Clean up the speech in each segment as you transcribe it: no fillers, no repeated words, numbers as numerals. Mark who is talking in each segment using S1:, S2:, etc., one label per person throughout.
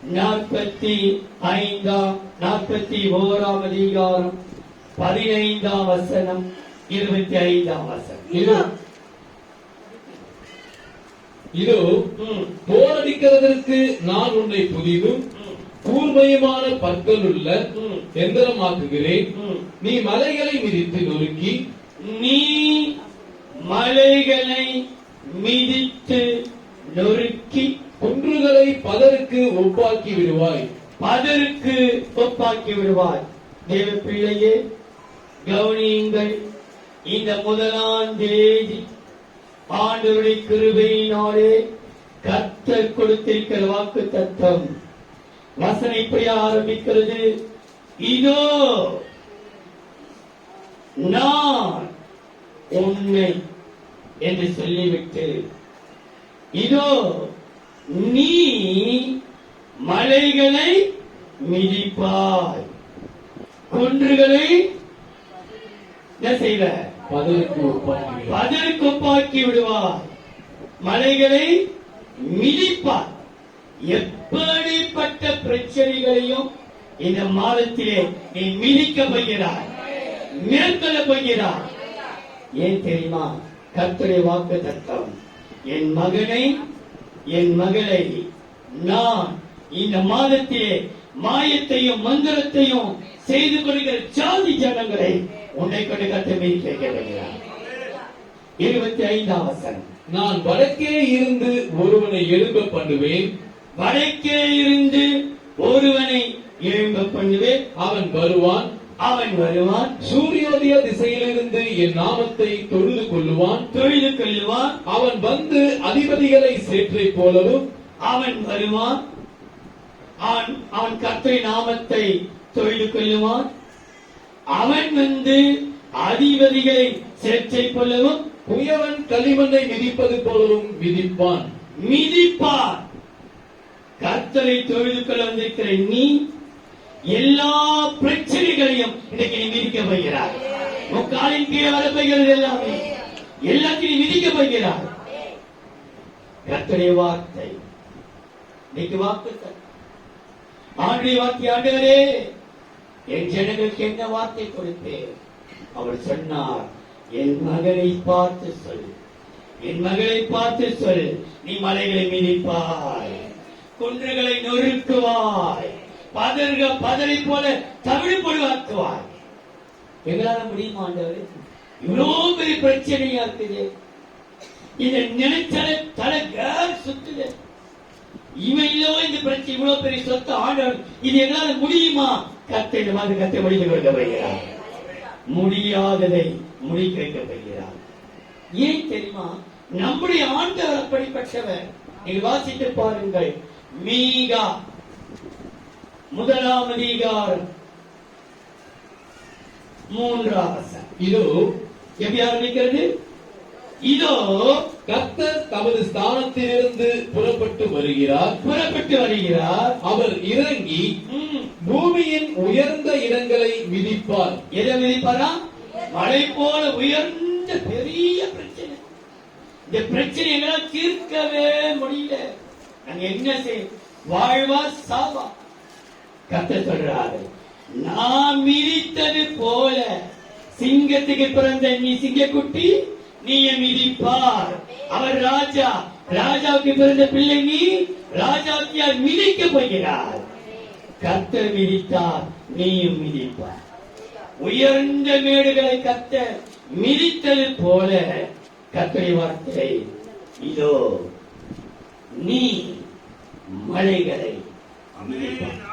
S1: 41 அதிகாரம் 15ஆம் வசனம் 25ஆம் வசனம்.
S2: இதோ போரடிக்கிறதற்கு நான் உன்னை புதிதும் கூர்மையுமான பற்களுள்ள எந்திரமாக்குகிறேன். நீ மலைகளை மிதித்து நொறுக்கி குன்றுகளை பதருக்கு ஒப்பாக்கி விடுவாய்.
S1: தேவ பிள்ளையே, கவனியுங்கள். இந்த முதலாம் தேதி ஆண்டவருடைய கிருபையினாலே கர்த்தர் கொடுத்திருக்கிற வாக்கு தத்தம் வசனம் இப்படி ஆரம்பிக்கிறது. இதோ நான் உன்னை என்று சொல்லிவிட்டு, இதோ நீ மலைகளை மிதிப்பாய், குன்றுகளை என்ன செய்வ? பதருக்கு ஒப்பாக்கி விடுவாய், மலைகளை மிதிப்பாய். எப்படிப்பட்ட பிரச்சனைகளையும் இந்த மாதத்திலே நீ மிதிக்க போகிறாய், மேற்கொள்ள போகிறாய். ஏன் தெரியுமா? கர்த்தருடைய வாக்கு தத்தம், என் மகனை என் மகளை நான் இந்த மாதத்திலே மாயத்தையும் மந்திரத்தையும் செய்து கொள்கிற ஜாதி ஜனங்களை உன்னை கொண்டு கர்த்தர் மிதிக்க வைக்கிறார். 25ஆம் வசனம்.
S2: நான் வடக்கே இருந்து ஒருவனை எழும்ப பண்ணுவேன்.
S1: வடக்கே இருந்து ஒருவனை எழும்ப பண்ணுவேன்.
S2: அவன் வருவான். சூரியோதய திசையிலிருந்து என் நாமத்தை தொழுது கொள்ளுவான். அவன் வந்து அதிபதிகளை சேற்றை போலவும்
S1: அவன் வருவான். அவன் கர்த்தருடைய நாமத்தை தொழுது கொள்ளுவான். அவன் வந்து அதிபதிகளை சேற்றை போலவும்
S2: குயவன் களிமண்ணை மிதிப்பது போலவும்
S1: மிதிப்பான். கர்த்தரை தொழுது கொள்ள வந்திருக்கிற நீ எல்லா பிரச்சனைகளையும் இன்னைக்கு நீ மிதிக்க போகிறார். முக்காலின் கீழே வரப்போகிறது எல்லாமே, எல்லாத்தையும் மிதிக்க போகிறார். கர்த்தருடைய வார்த்தை இன்னைக்கு வாக்கு ஆண்டுடைய வார்த்தை. ஆண்டவரே, என் ஜனங்களுக்கு என்ன வார்த்தை கொடுத்தேன்? அவர் சொன்னார், என் மகனை பார்த்து சொல், என் மகளை பார்த்து சொல், நீ மலைகளை மிதிப்பாய், குன்றுகளை நொறுக்குவாய், பதரை போல தமிழ் பொழுவாக்குவாய். எங்களால முடியுமா ஆண்டவரே? இவ்வளவு பெரிய பிரச்சனையா இருக்குது. இதை நினைச்சாலே தலை கேர் சுத்துது. இவன் இல்லவோ இந்த பிரச்சனை, இவ்வளவு பெரிய சொத்து ஆண்டவர், இது எங்களால முடியுமா? கத்தை முடிக்க வைக்க போகிறார். முடியாததை முடிக்க வைக்க போகிறார். ஏன் தெரியுமா? நம்முடைய ஆண்டவர் அப்படிப்பட்டவர். நீங்கள் வாசித்து பாருங்கள். மீகா 1ஆம் அதிகாரம் 3ஆம் வசனம்.
S2: இதோ
S1: எப்படி ஆரம்பிக்கிறது? இதோ
S2: கர்த்தர் தமது ஸ்தானத்திலிருந்து புறப்பட்டு வருகிறார். அவர் இறங்கி பூமியின் உயர்ந்த இடங்களை மிதிப்பார்.
S1: எதை மிதிப்பாரா? மலை போல உயர்ந்த பெரிய பிரச்சனை. இந்த பிரச்சனை எங்களால் தீர்க்கவே முடியல. நாங்க என்ன செய்ய? வாழ்வா சாவா? கர்த்தர் சொல்றாரு, நான் மிதித்தது போல சிங்கத்துக்கு பிறந்த நீ சிங்கக்குட்டி, நீ மிதிப்பார். அவர் ராஜா, ராஜாவுக்கு பிறந்த பிள்ளை நீ ராஜாத்தியால் மிதிக்க போகிறார். கர்த்தர் மிதித்தார், நீயும் மிதிப்பார். உயர்ந்த மேடுகளை கர்த்தர் மிதித்தது போல கர்த்தருடைய வார்த்தை, இதோ நீ மலைகளை மிதிப்பார்,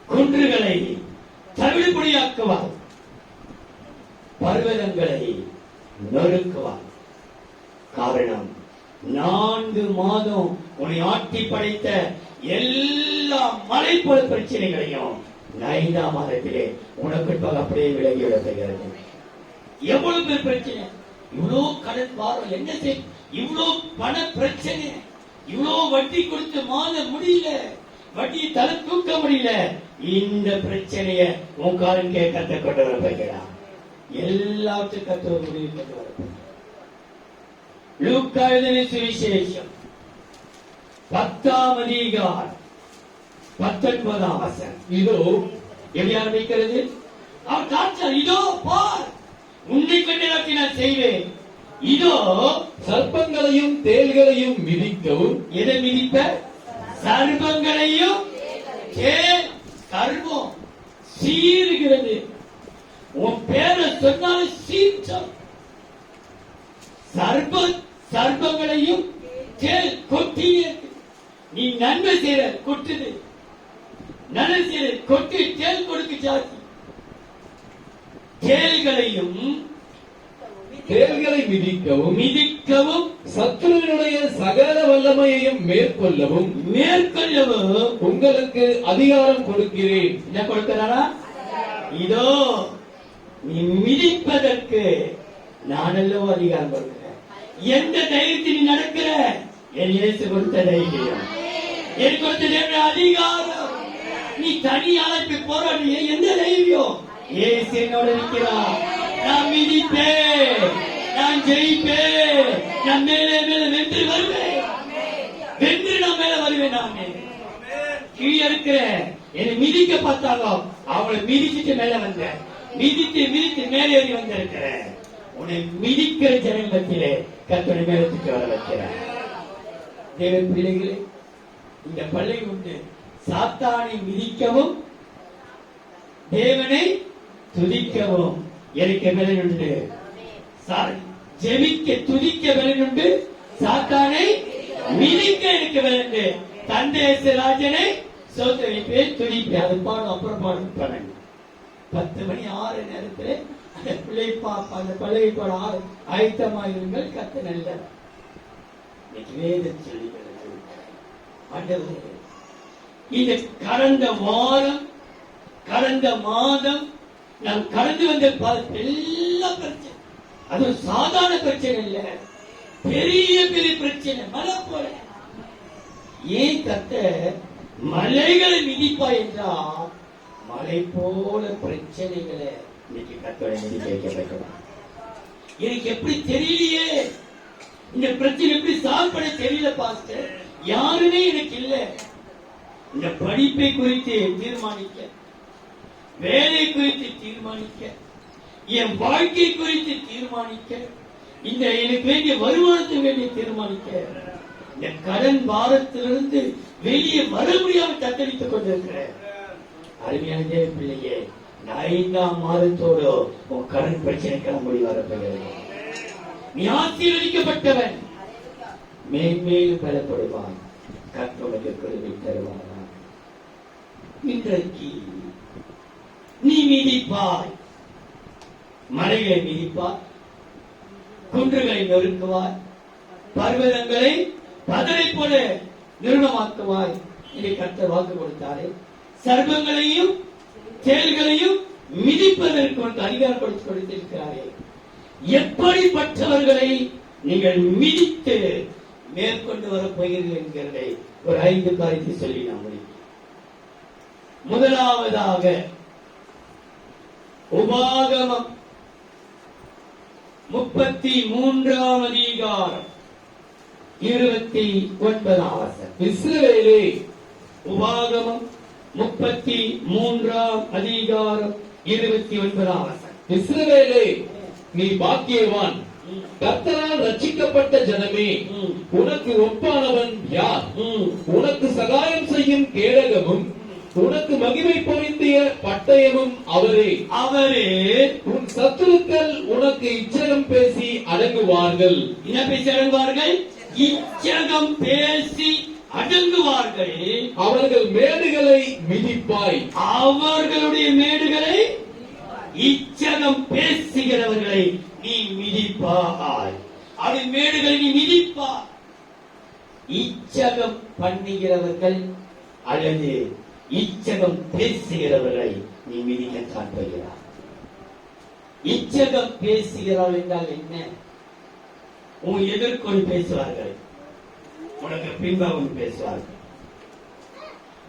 S1: குன்றுகளை தவிடுபொடியாக்குவார், பர்வதங்களை நொறுக்குவார். காரணம், 4 மாதம் உன்னை ஆட்டி படைத்த எல்லா மலை போல பிரச்சனைகளையும் 5ஆம் மாதத்திலே உனக்கு அப்படியே விலகிவிடப்படுகிறது. எவ்வளவு பேர் பிரச்சனை, இவ்வளவு கடன் பாரம், என்ன செய், இவ்வளவு பண பிரச்சனை, இவ்வளவு வட்டி கொடுத்து மாத முடியல, வட்டி தலை தூக்க முடியல. இந்த பிரச்சனைய உன் காலன் கத்த கொண்டு வரப்போகிறார். எல்லாத்துக்கும் கத்த முடிவு கொண்டு வர. லூக்கா எழுதின சுவிசேஷம் 10ஆம் அதிகாரம் 19ஆம் வசனம்.
S2: இதோ
S1: எப்படி ஆரம்பிக்கிறது? அவர் காட்சார், இதோ பார், உன்னை கொண்டு நான் செய்வேன். இதோ
S2: சர்ப்பங்களையும் தேள்களையும் மிதிக்கவும்.
S1: எதை மிதிப்ப? சர்ப்பங்களையும் தேள். சர்வம் சீறுகிறது. உன் பேரை சொன்னாலும் சீர்ச்சம். சர்ப்பங்களையும் தேள் கொட்டியே. நீ நன்மை செய்யற கொட்டுது, நன்மை செய்யற கொட்டி தேள் கொடுக்கு ஜாதி.
S2: தேள்களை மிதிக்கவும் சத்துருவினுடைய சகல வல்லமையையும் மேற்கொள்ளவும் உங்களுக்கு அதிகாரம் கொடுக்கிறேன்.
S1: என்ன கொடுக்கிறாரா? இதோ நீ மிதிப்பதற்கு நான் அல்லவோ அதிகாரம் கொடுக்கிறேன். எந்த தைரியத்தில் நீ நடக்கிற? என் இயேசு கொடுத்த தைரியம், என் கொடுத்த அதிகாரம். நீ தனி அழைப்பு போராடிய எந்த தைரியம்? இயேசு என்னோட இருக்கிறார். நான் மிதிப்பேன், நான் ஜெயிப்பேன், நான் மேலே மேலே வென்று வருவேன், வென்று நான் மேல வருவேன். நானே கீழே இருக்கிற என்னை மிதிக்க பார்த்தாங்க, அவளை மிதிச்சுட்டு மேல வந்தேன், மிதித்து மிதித்து மேலே ஏறி வந்திருக்கிறேன். உன்னை மிதிக்கிற ஜனங்கத்திலே கர்த்தரை மேல தூக்கி வர வைக்கிறேன். தேவ பிள்ளைகளே, இந்த பள்ளி உண்டு சாத்தானை மிதிக்கவும் தேவனை துதிக்கவும் எனக்கு பலனுண்டு. ஜெபிக்க துதிக்க பலனுண்டு, சாத்தானை மிதிக்க எனக்கு பலனுண்டு. தந்தை ராஜனை சோதரிப்பேன், துதிப்பேன். அது பாடும், அப்புறம் பாடும் பலன். 10 மணி 6 நேரத்தில் அந்த பிள்ளை அந்த பள்ளியை பாட ஆயத்தமாயிருங்கள். கத்த நல்ல வேதம் சொல்லி இந்த கடந்த வாரம், கடந்த மாதம் நாம் கடந்து வந்த எல்லா பிரச்சனை, அது சாதாரண பிரச்சனை இல்ல, பெரிய பெரிய பிரச்சனை. மலை போல ஏன் கத்த மலைகளை மிதிப்பா என்றால், மலை போல பிரச்சனைகளை இன்னைக்கு கத்தோட மிதிக்க வைக்கப்பட்டோம். எனக்கு எப்படி தெரியலையே, இந்த பிரச்சனை எப்படி சால்வ் பண்ண தெரியல பாஸ்டர். யாருமே எனக்கு இல்ல. இந்த படிப்பை குறித்து தீர்மானிக்க, வேலை குறித்து தீர்மானிக்க, என் வாழ்க்கை குறித்து தீர்மானிக்க, இந்த எனக்கு வேண்டிய வருமானத்தை வேண்டிய தீர்மானிக்க, இந்த கடன் பாரத்திலிருந்து வெளியே வர முடியாமல் தத்தளித்துக் கொண்டிருக்கிறேன். அருமையான தேவ பிள்ளையே, 5ஆம் மாதத்தோடு உன் கடன் பிரச்சனைக்கெல்லாம் முடிவு வரப்போகிறது. நீ ஆசீர்வதிக்கப்பட்டவன், மேன்மேலும் பலப்படுவான். கர்த்தருக்கு கிருபை தருவாரா. இன்றைக்கு நீ மிதிப்பாய், மலைகளை மிதிப்பாய், குன்றுகளை நொறுக்குவாய், பர்வதங்களை பதரை போல நிர்ணமாக்குவாய். இதை கர்த்தர் வாக்கு கொடுத்தாரே. சர்ப்பங்களையும் தேள்களையும் மிதிப்பதற்கு உனக்கு அதிகாரம் கொடுத்திருக்கிறாரே. எப்படிப்பட்டவர்களை நீங்கள் மிதித்து மேற்கொண்டு வரப்போகிறீர்கள் என்கிறதை ஒரு 5 காரியத்தை சொல்லி நாம் முடிக்கிறோம். முதலாவதாக உபாகமம் 33ஆம் அதிகாரம் 29ஆம் வசனம்.
S2: இஸ்ரவேலே,
S1: உபாகமம் 33ஆம் அதிகாரம் 29ஆம் வசனம்.
S2: இஸ்ரவேலே, நீ பாக்கியவான், கர்த்தரால் ரட்சிக்கப்பட்ட ஜனமே, உனக்கு ஒப்பானவன் யார்? உனக்கு சகாயம் செய்யும் கேடகமும் உனக்கு மகிமை பொருந்திய பட்டயமும் அவரே. உன் சத்துருக்கள் உனக்கு இச்சகம் பேசி அடங்குவார்கள்.
S1: என்ன பேசி அடங்குவார்கள்? இச்சகம் பேசி அடங்குவார்கள்.
S2: அவர்கள் மேடுகளை மிதிப்பாய்.
S1: அவர்களுடைய மேடுகளை, இச்சகம் பேசுகிறவர்களை நீ மிதிப்பாய். அவருடைய மேடுகளை நீ மிதிப்பாய். இச்சகம் பண்ணுகிறவர்கள் அல்லது இச்சகம் பேசுகிறவர்களை நீ மிதிக்கத்தான் போகிறார். இச்சகம் பேசுகிறார் என்றால் என்ன? உன் எதிர்கொண்டு பேசுவார்கள், உனக்கு பின்பாக பேசுவார்கள்,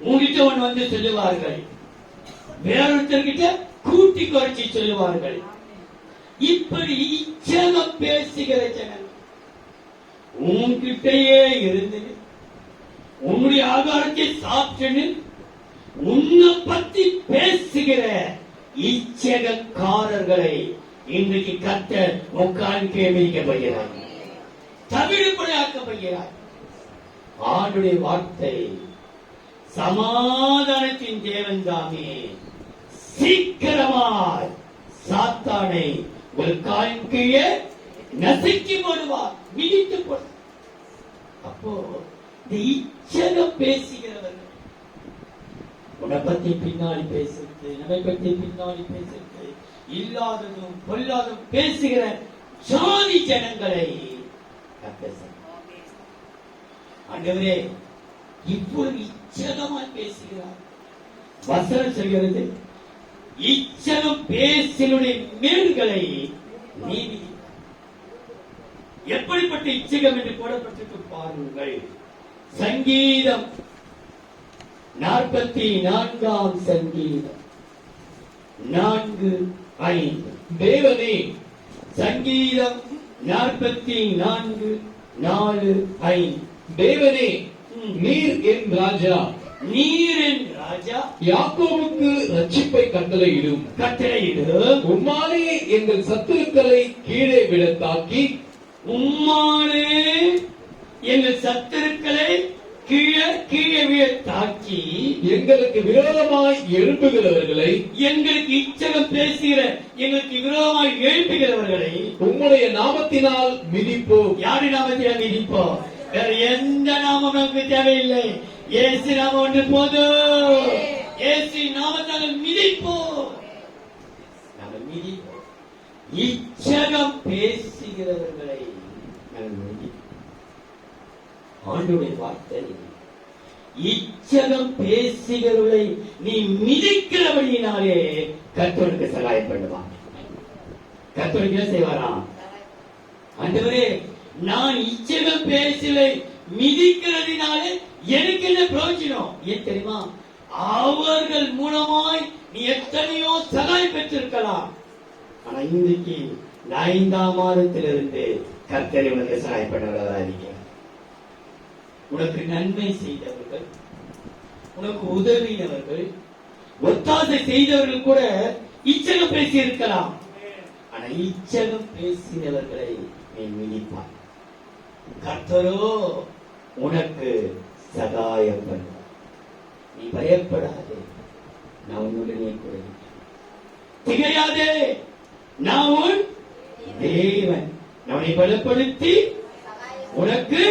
S1: உன்கிட்ட ஒன்று வந்து சொல்லுவார்கள், வேறொருத்தர்கிட்ட கூட்டி குறைச்சி சொல்லுவார்கள். இப்படி இச்சகம் பேசுகிற ஜனங்கள் உன்கிட்டயே இருந்து உன்னுடைய ஆகாரத்தை சாப்பிட்டு உன்னை பத்தி பேசுகிற இச்சகக்காரர்களை இன்றைக்கு கர்த்தர் முக்காலுக்கு மிதிக்கப்படுகிறார், தவிடுபடியாக்கப்படுகிறார். ஆண்டுடைய வார்த்தை சமாதானத்தின் தேவன் தாமே சீக்கிரமாய் சாத்தானை ஒரு காலின் கீழே நசுக்கி போடுவார், மிதித்து போடுவார். அப்போ இந்த இச்சகம் பேசுகிறவர்கள் உன்னை பத்தி பின்னாடி பேசுறது, நம்மை பத்தி பின்னாடி பேசுறது, இல்லாததும் பொல்லாததும் பேசுகிற ஜாதி ஜனங்களை ஆண்டவரே இப்பொழுது இச்சகமாய் பேசுகிறார். வசனம் சொல்கிறது, இச்சகம் பேசினுடைய மேல்களை நீதி. எப்படிப்பட்ட இச்சகம் என்று போடப்பட்டிருக்கு பாருங்கள். சங்கீதம் 44 சங்கீதம் 4:5.
S2: தேவனே,
S1: சங்கீதம் 44:4-5.
S2: தேவனே, நீர் என் ராஜா,
S1: நீர் என் ராஜா,
S2: யாக்கோபுக்கு ரட்சிப்பை கட்டளையிடும்.
S1: உம்மாலே
S2: எங்கள் சத்துருக்களை கீழே விழத்தாக்கி,
S1: உம்மாலே எங்கள் சத்துருக்களை கீழே கீழே தாக்கி,
S2: எங்களுக்கு விரோதமாய் எழுப்புகிறவர்களை,
S1: எங்களுக்கு இச்சகம் பேசுகிற எங்களுக்கு விரோதமாய் எழுப்புகிறவர்களை
S2: உம்முடைய நாமத்தினால் மிதிப்போம்.
S1: யாரு நாமத்தினால் மிதிப்போம்? வேற எந்த நாமம் நமக்கு தேவையில்லை. இயேசு நாமம் ஒன்று போதும். இயேசு நாமத்தால் மிதிப்போம், நாங்கள் மிதிப்போம். இச்சகம் பேசுகிறவர்களை நாங்கள் மிதிப்போம். ஆண்டவருடைய வார்த்தை, இச்சகம் பேசுகிறவர்களை நீ மிதிக்கிறபடியினாலே கர்த்தருக்கு சகாயம் பண்ணுவான். கர்த்தருக்கு என்ன செய்வாராம்? ஆண்டவரே, நான் இச்சகம் பேசலை மிதிக்கிறதுனாலே எனக்கு என்ன பிரயோஜனம்? ஏன் தெரியுமா? அவர்கள் மூலமாய் நீ எத்தனையோ சகாயம் பெற்றிருக்கலாம். ஆனா இன்றைக்கு 5ஆம் மாதத்திலிருந்து கர்த்தரை உனக்கு சகாயம் பண்ணவர்களாக இருக்கிறார். உனக்கு நன்மை செய்தவர்கள், உனக்கு உதவினவர்கள், ஒத்தாசை செய்தவர்கள் கூட இச்சகம் பேசி இருக்கலாம். ஆனா இச்சகம் பேசினவர்களை நீ மிதிப்பாய். கர்த்தரோ உனக்கு சகாயம் பண்ணுவார். நீ பயப்படாதே, நான் உன்னுடனே கூட இருக்கிறேன். திகையாதே, நான் உன் தேவன். நம்மை பலப்படுத்தி உனக்கு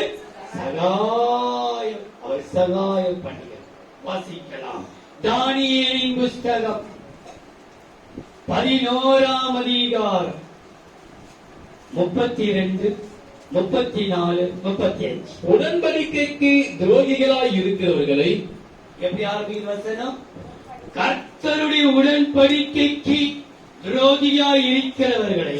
S1: சகாயம், அவர் சகாயம் பண்ணுகிறார். வாசிக்கலாம். தானியேலின் புஸ்தகம் 11ஆம் அதிகாரம் 32, 34, 35.
S2: உடன்படிக்கைக்கு துரோகிகளாய் இருக்கிறவர்களை,
S1: எப்படி ஆரம்பிக்கிற வசனம்? கர்த்தருடைய உடன்படிக்கைக்கு துரோகியாய் இருக்கிறவர்களை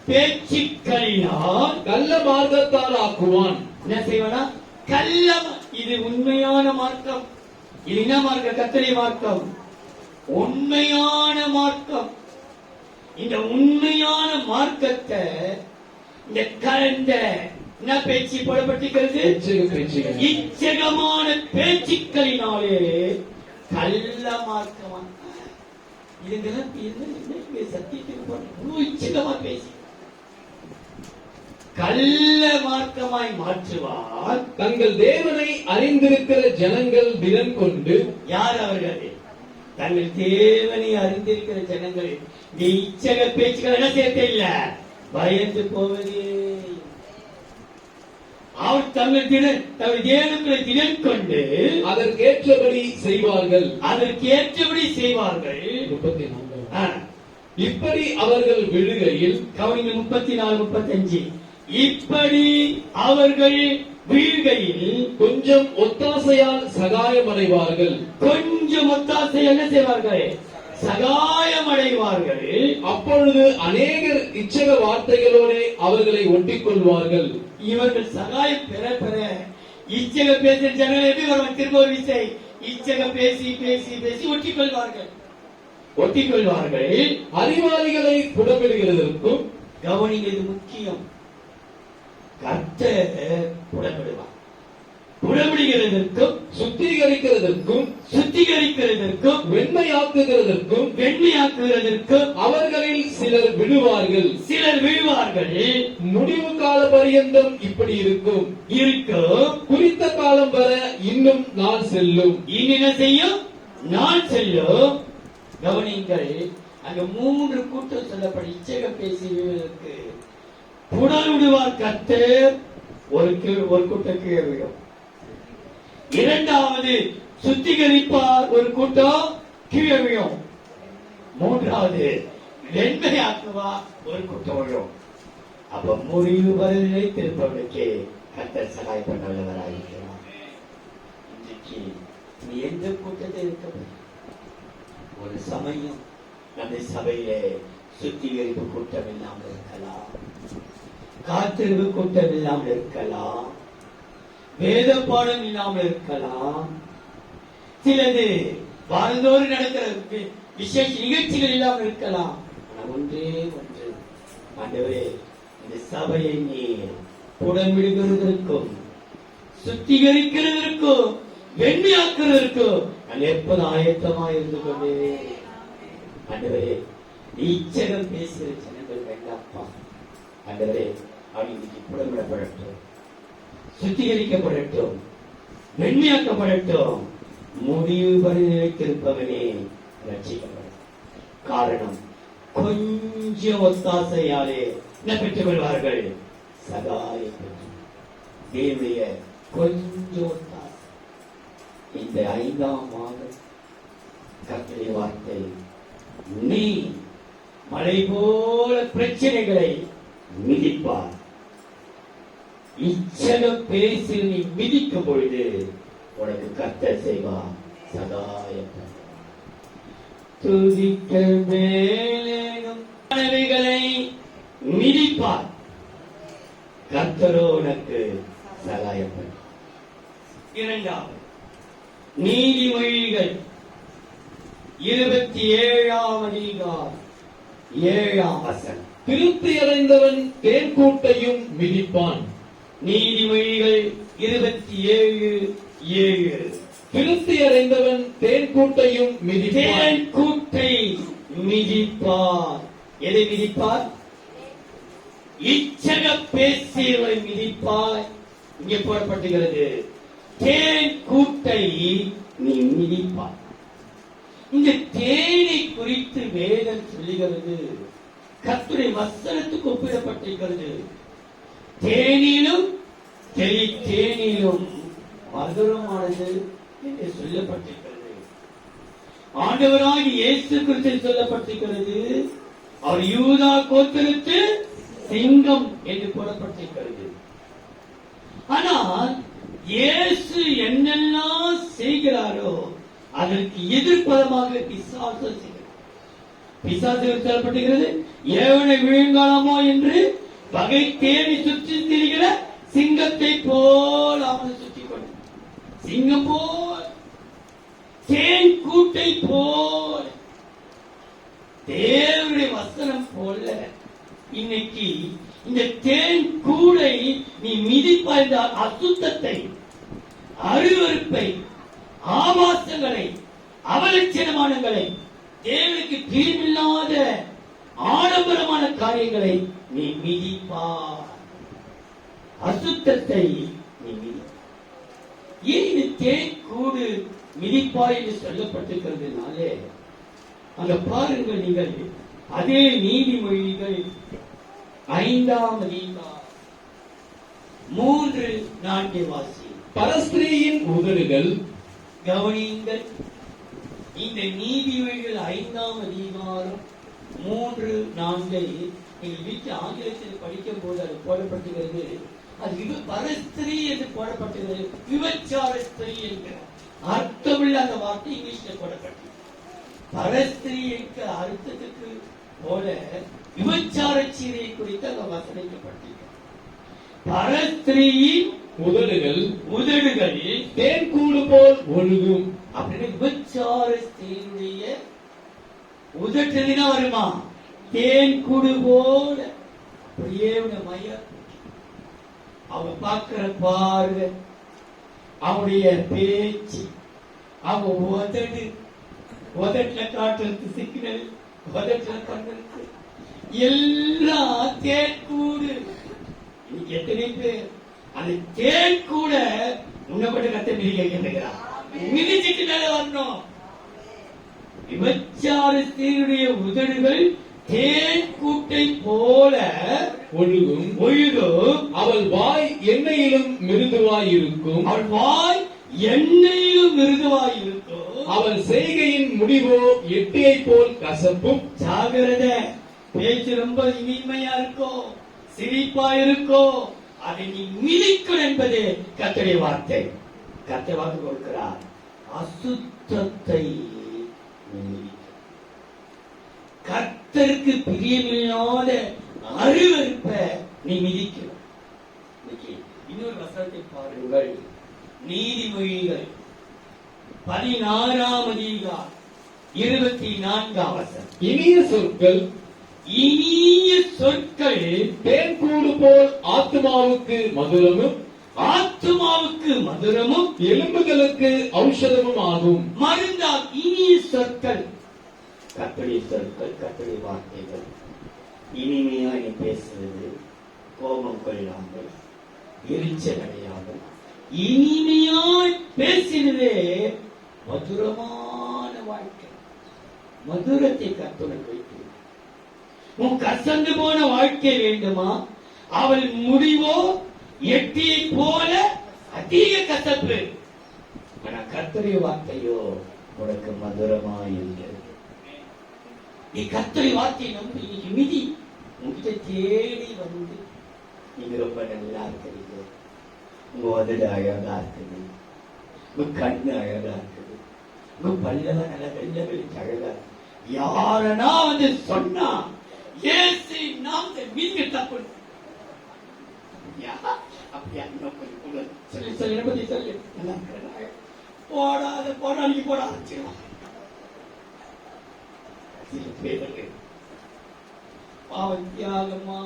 S2: பேச்சுக்களினால்
S1: கள்ள
S2: மார்க்கத்தால் ஆக்குவான்.
S1: என்ன செய்வானா? கள்ளம். இது உண்மையான மார்க்கம். இது என்ன மார்க்கம்? கர்த்தருடைய மார்க்கம், உண்மையான மார்க்கம். இந்த உண்மையான மார்க்கத்தை இந்த கலந்த என்ன பேச்சு போடப்பட்டிருக்கிறது? இச்சகமான பேச்சுக்களினாலே கள்ள மார்க்கமா. இதெல்லாம் சத்தியத்துக்கு இச்சகமா பேசி கள்ள மார்க்கமாய் மாற்றுவார்.
S2: தங்கள் தேவனை அறிந்திருக்கிற ஜனங்கள் திடன் கொண்டு.
S1: யார் அவர்கள்? தங்கள் தேவனை அறிந்திருக்கிற ஜனங்கள். இந்த இச்சக பேச்சுக்கள் என்ன சேர்த்த இல்ல, பயந்து போவதே. அவர் தங்கள் தேவனுக்குள்ள திடன் கொண்டு
S2: அதற்கேற்றபடி செய்வார்கள்.
S1: அதற்கேற்றபடி செய்வார்கள்.
S2: 34. இப்படி அவர்கள் விழுகையில்,
S1: கவனிங்க 34, 35. இப்படி அவர்கள் வீழ்கையில்
S2: கொஞ்சம் ஒத்தாசையால் சகாயம் அடைவார்கள்.
S1: கொஞ்சம் ஒத்தாசை என்ன செய்வார்கள்? சகாயம் அடைவார்கள்.
S2: அப்பொழுது அநேகர் இச்சக வார்த்தைகளோடு அவர்களை ஒட்டிக் கொள்வார்கள்.
S1: இவர்கள் சகாயம் பெற பெற இச்சக பேசுகிற ஜனங்கள் எப்படி வருவாங்க? திரும்ப ஒரு விசை இச்சக பேசி பேசி பேசி ஒட்டிக் கொள்வார்கள். அறிவாளிகளை புடமிடுகிறதற்கும். கவனிங்க, இது முக்கியம். கர்த்தர் புடமிடுவார். புடமிடுகிறதற்கும்
S2: சுத்திகரிக்கிறதற்கும் வெண்மையாக்குகிறதற்கும் அவர்களில் சிலர் விழுவார்கள். முடிவு கால பரியந்தம் இப்படி இருக்கும். குறித்த காலம் வர இன்னும் நாள் செல்லும்.
S1: இனி என்ன செய்யும்? நாள் செல்லும். கவனிங்கள், அங்க 3 கூட்டம் சொல்லப்படும். இச்சகம் பேசுவதற்கு புடமிடுவார் கர்த்தர். ஒரு கூட்டம் கீழே விடும். இரண்டாவது சுத்திகரிப்பார், ஒரு கூட்டம் கீழே விழும். மூன்றாவது வெண்மையாக்குவார், ஒரு கூட்டம் விழும். அப்ப முடிவு வரை நிலைத்திருப்பவனுக்கு கர்த்தர் சகாயம் பண்ண வல்லவராயிருக்கிறார். இன்றைக்கு நீ எந்த கூட்டத்தை இருக்க? ஒரு சமயம் நம்ம சபையிலே சுத்திகரிப்பு கூட்டம் இல்லாமல் இருக்கலாம், காத்திருப்பு கூட்டம் இல்லாமல் இருக்கலாம், வேத பாடம் இல்லாமல் இருக்கலாம், சிலது வாழ்ந்தோடு நடக்கிற விசேஷ நிகழ்ச்சிகள் இல்லாமல் இருக்கலாம். ஒன்றே ஒன்று, ஆண்டவரே, இந்த சபையை நீர் புடமிடுகிறதற்கும் சுத்திகரிக்கிறதற்கும் வெண்மையாக்குறதற்கும் நான் எப்போது ஆயத்தமாக இருந்து கொண்டே. ஆண்டவரே, இச்சகம் பேசுகிற ஜனங்கள் வேண்டாப்பா. ஆண்டவரே, அவன் இன்னைக்கு புடமிடப்படட்டும், சுத்திகரிக்கப்படட்டும், வெண்மையாக்கப்படட்டும். முடிவு வரை நிலைத்திருப்பவனே ரட்சிக்கப்படும். காரணம், கொஞ்சம் ஒத்தாசையாலே என்ன பெற்றுக் கொள்வார்கள்? சகாயம் பெற்று. தேவனுடைய கொஞ்சம் ஒத்தாசை. இந்த 5ஆம் மாதம் கர்த்தருடைய வார்த்தை, நீ மழை போல பிரச்சனைகளை மிதிப்பார். இச்சகம் பேசி நீ மிதிக்கும் பொழுது உனக்கு கர்த்தர் செய்வார் சகாயம். துதிக்க மேலும் கனவுகளை மிதிப்பார், கர்த்தரோ உனக்கு சகாயம். இரண்டாவது, நீதிமொழிகள் 27ஆம் அதிகாரம் 7ஆம் வசனம்.
S2: திருப்தி அடைந்தவன் தேன்கூட்டையும் மிதிப்பான்.
S1: நீதிமொழிகள் 27:7.
S2: திருப்தி அடைந்தவன் தேன்கூட்டையும் மிதிப்பான்.
S1: தேன்கூட்டை மிதிப்பார். எதை மிதிப்பார்? இச்சக பேசியவரை மிதிப்பார். இங்கே போடப்பட்டுகிறது, தேன் கூட்டை நீ மிதிப்பார். இந்த தேனை குறித்து வேதம் சொல்லுகிறது, கர்த்தருடைய வசனத்துக்கு ஒப்பிடப்பட்டிருக்கிறது. தேனிலும் தேனிலும் மதுரமானது என்று சொல்லப்பட்டிருக்கிறது. ஆண்டவராகிய இயேசு கிறிஸ்து சொல்லப்பட்டிருக்கிறது, அவர் யூதா கோத்திரத்து சிங்கம் என்று போடப்பட்டிருக்கிறது. ஆனால் இயேசு என்னெல்லாம் செய்கிறாரோ அதற்கு எதிர்ப்பதமாக பிசாசு செய்கிறார். பிசாசு சொல்லப்பட்டிருக்கிறது, ஏவனை விழுங்காலமோ என்று பகை தேடி சுற்றி திரிகிற சிங்கத்தை போல் அவன் சுற்றி கொண்டு, சிங்கம் போல், தேன் கூட்டை போல், தேவனுடைய வசனம் போல இன்னைக்கு இந்த தேன் கூடை நீ மிதிப்பாய். இந்த அசுத்தத்தை, அருவருப்பை, ஆபாசங்களை, அவலட்சணமானங்களை, தேவனுக்கு தீர்வில்லாத ஆடம்பரமான காரியங்களை நீ மிதிப்பாய். அசுத்தத்தை நீ மிதி. ஏன் இந்த தேன் கூடு மிதிப்பாய் என்று சொல்லப்பட்டிருக்கிறதுனாலே அங்க பாருங்கள், நீங்கள் அதே நீதிமொழிகள் 5ஆம் அதிகாரம் 3-4 வாசி.
S2: பரஸ்திரீயின் உதடுகள்,
S1: கவனியுங்கள், இந்த நீதிமொழிகள் 5ஆம் அதிகாரம் 3-4 நீங்கள் வீட்டு ஆங்கிலத்தில் படிக்கும் போது அது போடப்பட்டுகிறது. அது பரஸ்திரீ என்று போடப்பட்டுகிறது, விபச்சார ஸ்திரீ என்கிற அர்த்தமுள்ள அந்த வார்த்தை இங்கிலீஷ்ல போடப்பட்டது. பரஸ்திரீ என்கிற அர்த்தத்துக்கு போல விபச்சார சீரையை குறித்து அங்க வசனிக்கப்பட்டிருக்கிறது. பரஸ்திரீயின் உதடுகள்
S2: தேன் கூடு போல் ஒழுகும்.
S1: அப்படின்னு விபச்சார ஸ்திரீனுடைய உதட்டுனா வருமா? தேன் கூடு போல அப்படியே மைய அவங்க பார்க்கிற பார்வை, அவனுடைய பேச்சு, அவன் உதட்டுல காட்டுறது சிக்னல், உதட்டுல பண்றது எல்லாம் தேன் கூடு. இன்னைக்கு எத்தனை பேர் அந்த தேன் கூட உன்னை கொண்டு கத்த மிதிக்கிறான். மிதிச்சிட்டு மேல வரணும். விபச்சார ஸ்திரீயுடைய உதடுகள் தேன் கூட்டை போல ஒழுகும்.
S2: அவள் வாய் எண்ணெயிலும் மிருதுவாய் இருக்கும்.
S1: அவள் வாய் எண்ணெயிலும் மிருதுவாய் இருக்கும்.
S2: அவள் செய்கையின் முடிவோ எட்டியை போல் கசப்பும்.
S1: ஜாகிரத, பேச்சு ரொம்ப இனிமையா இருக்கும், சிரிப்பா இருக்கும், அதை நீ மிதிக்கணும் என்பது கர்த்தருடைய வார்த்தை. கர்த்தர் வாக்கு கொடுக்கிறார், அசுத்தத்தை நீ மிதிக்க. கர்த்தருக்கு பிரியமில்லாத அருவருப்ப நீ மிதிக்கணும். இன்னொரு வசனத்தை பாருங்கள். நீதிமொழிகள் 16ஆம் அதிகாரம் 24ஆம் வசனம்.
S2: இனிய சொற்கள் தேன் கூடு போல் ஆத்துமாவுக்கு மதுரமும் எலும்புகளுக்கு ஔஷதமும் ஆகும்.
S1: மருந்தால் இனிய சொற்கள், கர்த்தருடைய சொற்கள், கர்த்தருடைய வார்த்தைகள். இனிமையா நீ பேசுறது, கோபம் கொள்ளாமல், எரிச்சல் அடையாமல் இனிமையாய் பேசினதே மதுரமான வாழ்க்கை. மதுரத்தை கர்த்தருக்கு வைத்து உன் கசந்து போன வாழ்க்கை வேண்டுமா? அவள் முடிவோ எட்டியை போல அதிக கசப்பு. ஆனா கர்த்தருடைய வார்த்தையோ உனக்கு மதுரமாயிருக்கிறது. நீ கர்த்தருடைய வார்த்தையை நம்பி இன்னைக்கு மிதி. உங்ககிட்ட தேடி வந்து நீங்க ரொம்ப நல்லா இருக்கிறீங்க, உங்க உதடு அழகா இருக்குது, உங்க கண்ணு அழகா இருக்குது, உங்க பல்லெல்லாம் நல்லா வெள்ள வெளிச்சு அழகா இருக்கு. யாரனா வந்து சொன்னா ஏசி நாம் மீன்க தப்பு சொல்லி சொல்லி பத்தி சொல்லி போடாத போடாது போட ஆரம்பிச்சிருவான். சில பேருக்கு பாவத்தியாகமா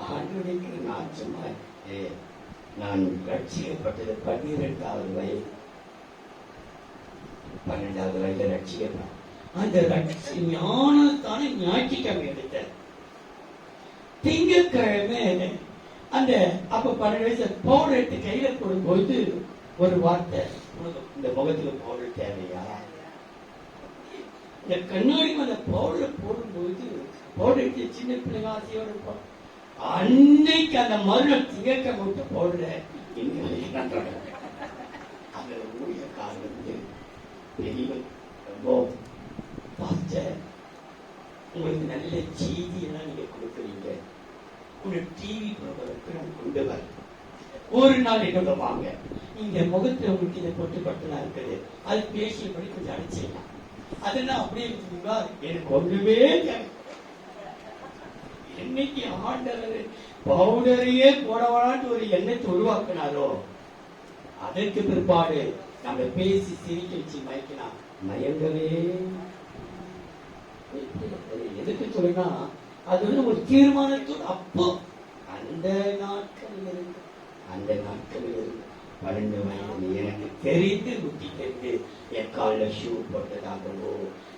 S1: ஆண்டுடைக்கு நாச்சமா. நான் ரட்சிக்கப்பட்டது 12வது வயது, 12வது வயதுல ரட்சிக்கப்பட்ட அந்த ஞானத்தான ஞாயிற்றுக்கிழமை எடுத்த திங்கட்கிழமை அந்த அப்ப 12 வயசு பவுடர் எடுத்து கையில போடும்போது ஒரு வார்த்தை, இந்த முகத்துக்கு பவுடர் தேவையா? இந்த கண்ணாடிக்கு அந்த பவுடரை போடும்போது பவுடர் எடுத்து சின்ன பிள்ளைங்க ஆசையோடு இருப்போம். அன்னைக்கு அந்த மறுநாள் திங்கட்கிழமை விட்டு பவுடரை அந்த ஊழிய காரணம் பெரியவன் ரொம்ப உங்களுக்கு நல்ல செய்தி எல்லாம் நீங்க கொடுக்குறீங்க, உங்க டிவி ப்ரோக்ராமுக்கு நான் கொண்டு வர ஒரு நாள் என்னோட வாங்க, இந்த முகத்துல உங்களுக்கு இதை போட்டு பட்டனா இருக்குது, அது பேசியபடி கொஞ்சம் அடிச்சிடலாம், அதெல்லாம் அப்படியே இருக்குங்களா? எனக்கு ஒண்ணுமே என்னைக்கு ஆண்டவர் பவுடரையே போடவானான்னு ஒரு எண்ணத்தை உருவாக்கினாரோ அதற்கு பிற்பாடு நம்ம பேசி சிரிக்க வச்சு மயக்கலாம், மயங்கவே. எதுக்கு சொல்லுனா அது வந்து ஒரு தீர்மானத்தோடு அப்போ அந்த நாட்களில் இருந்து 12 வயது எனக்கு தெரிந்து முட்டி தெரிந்து என் காலில் ஷூ போட்டதாகவோ,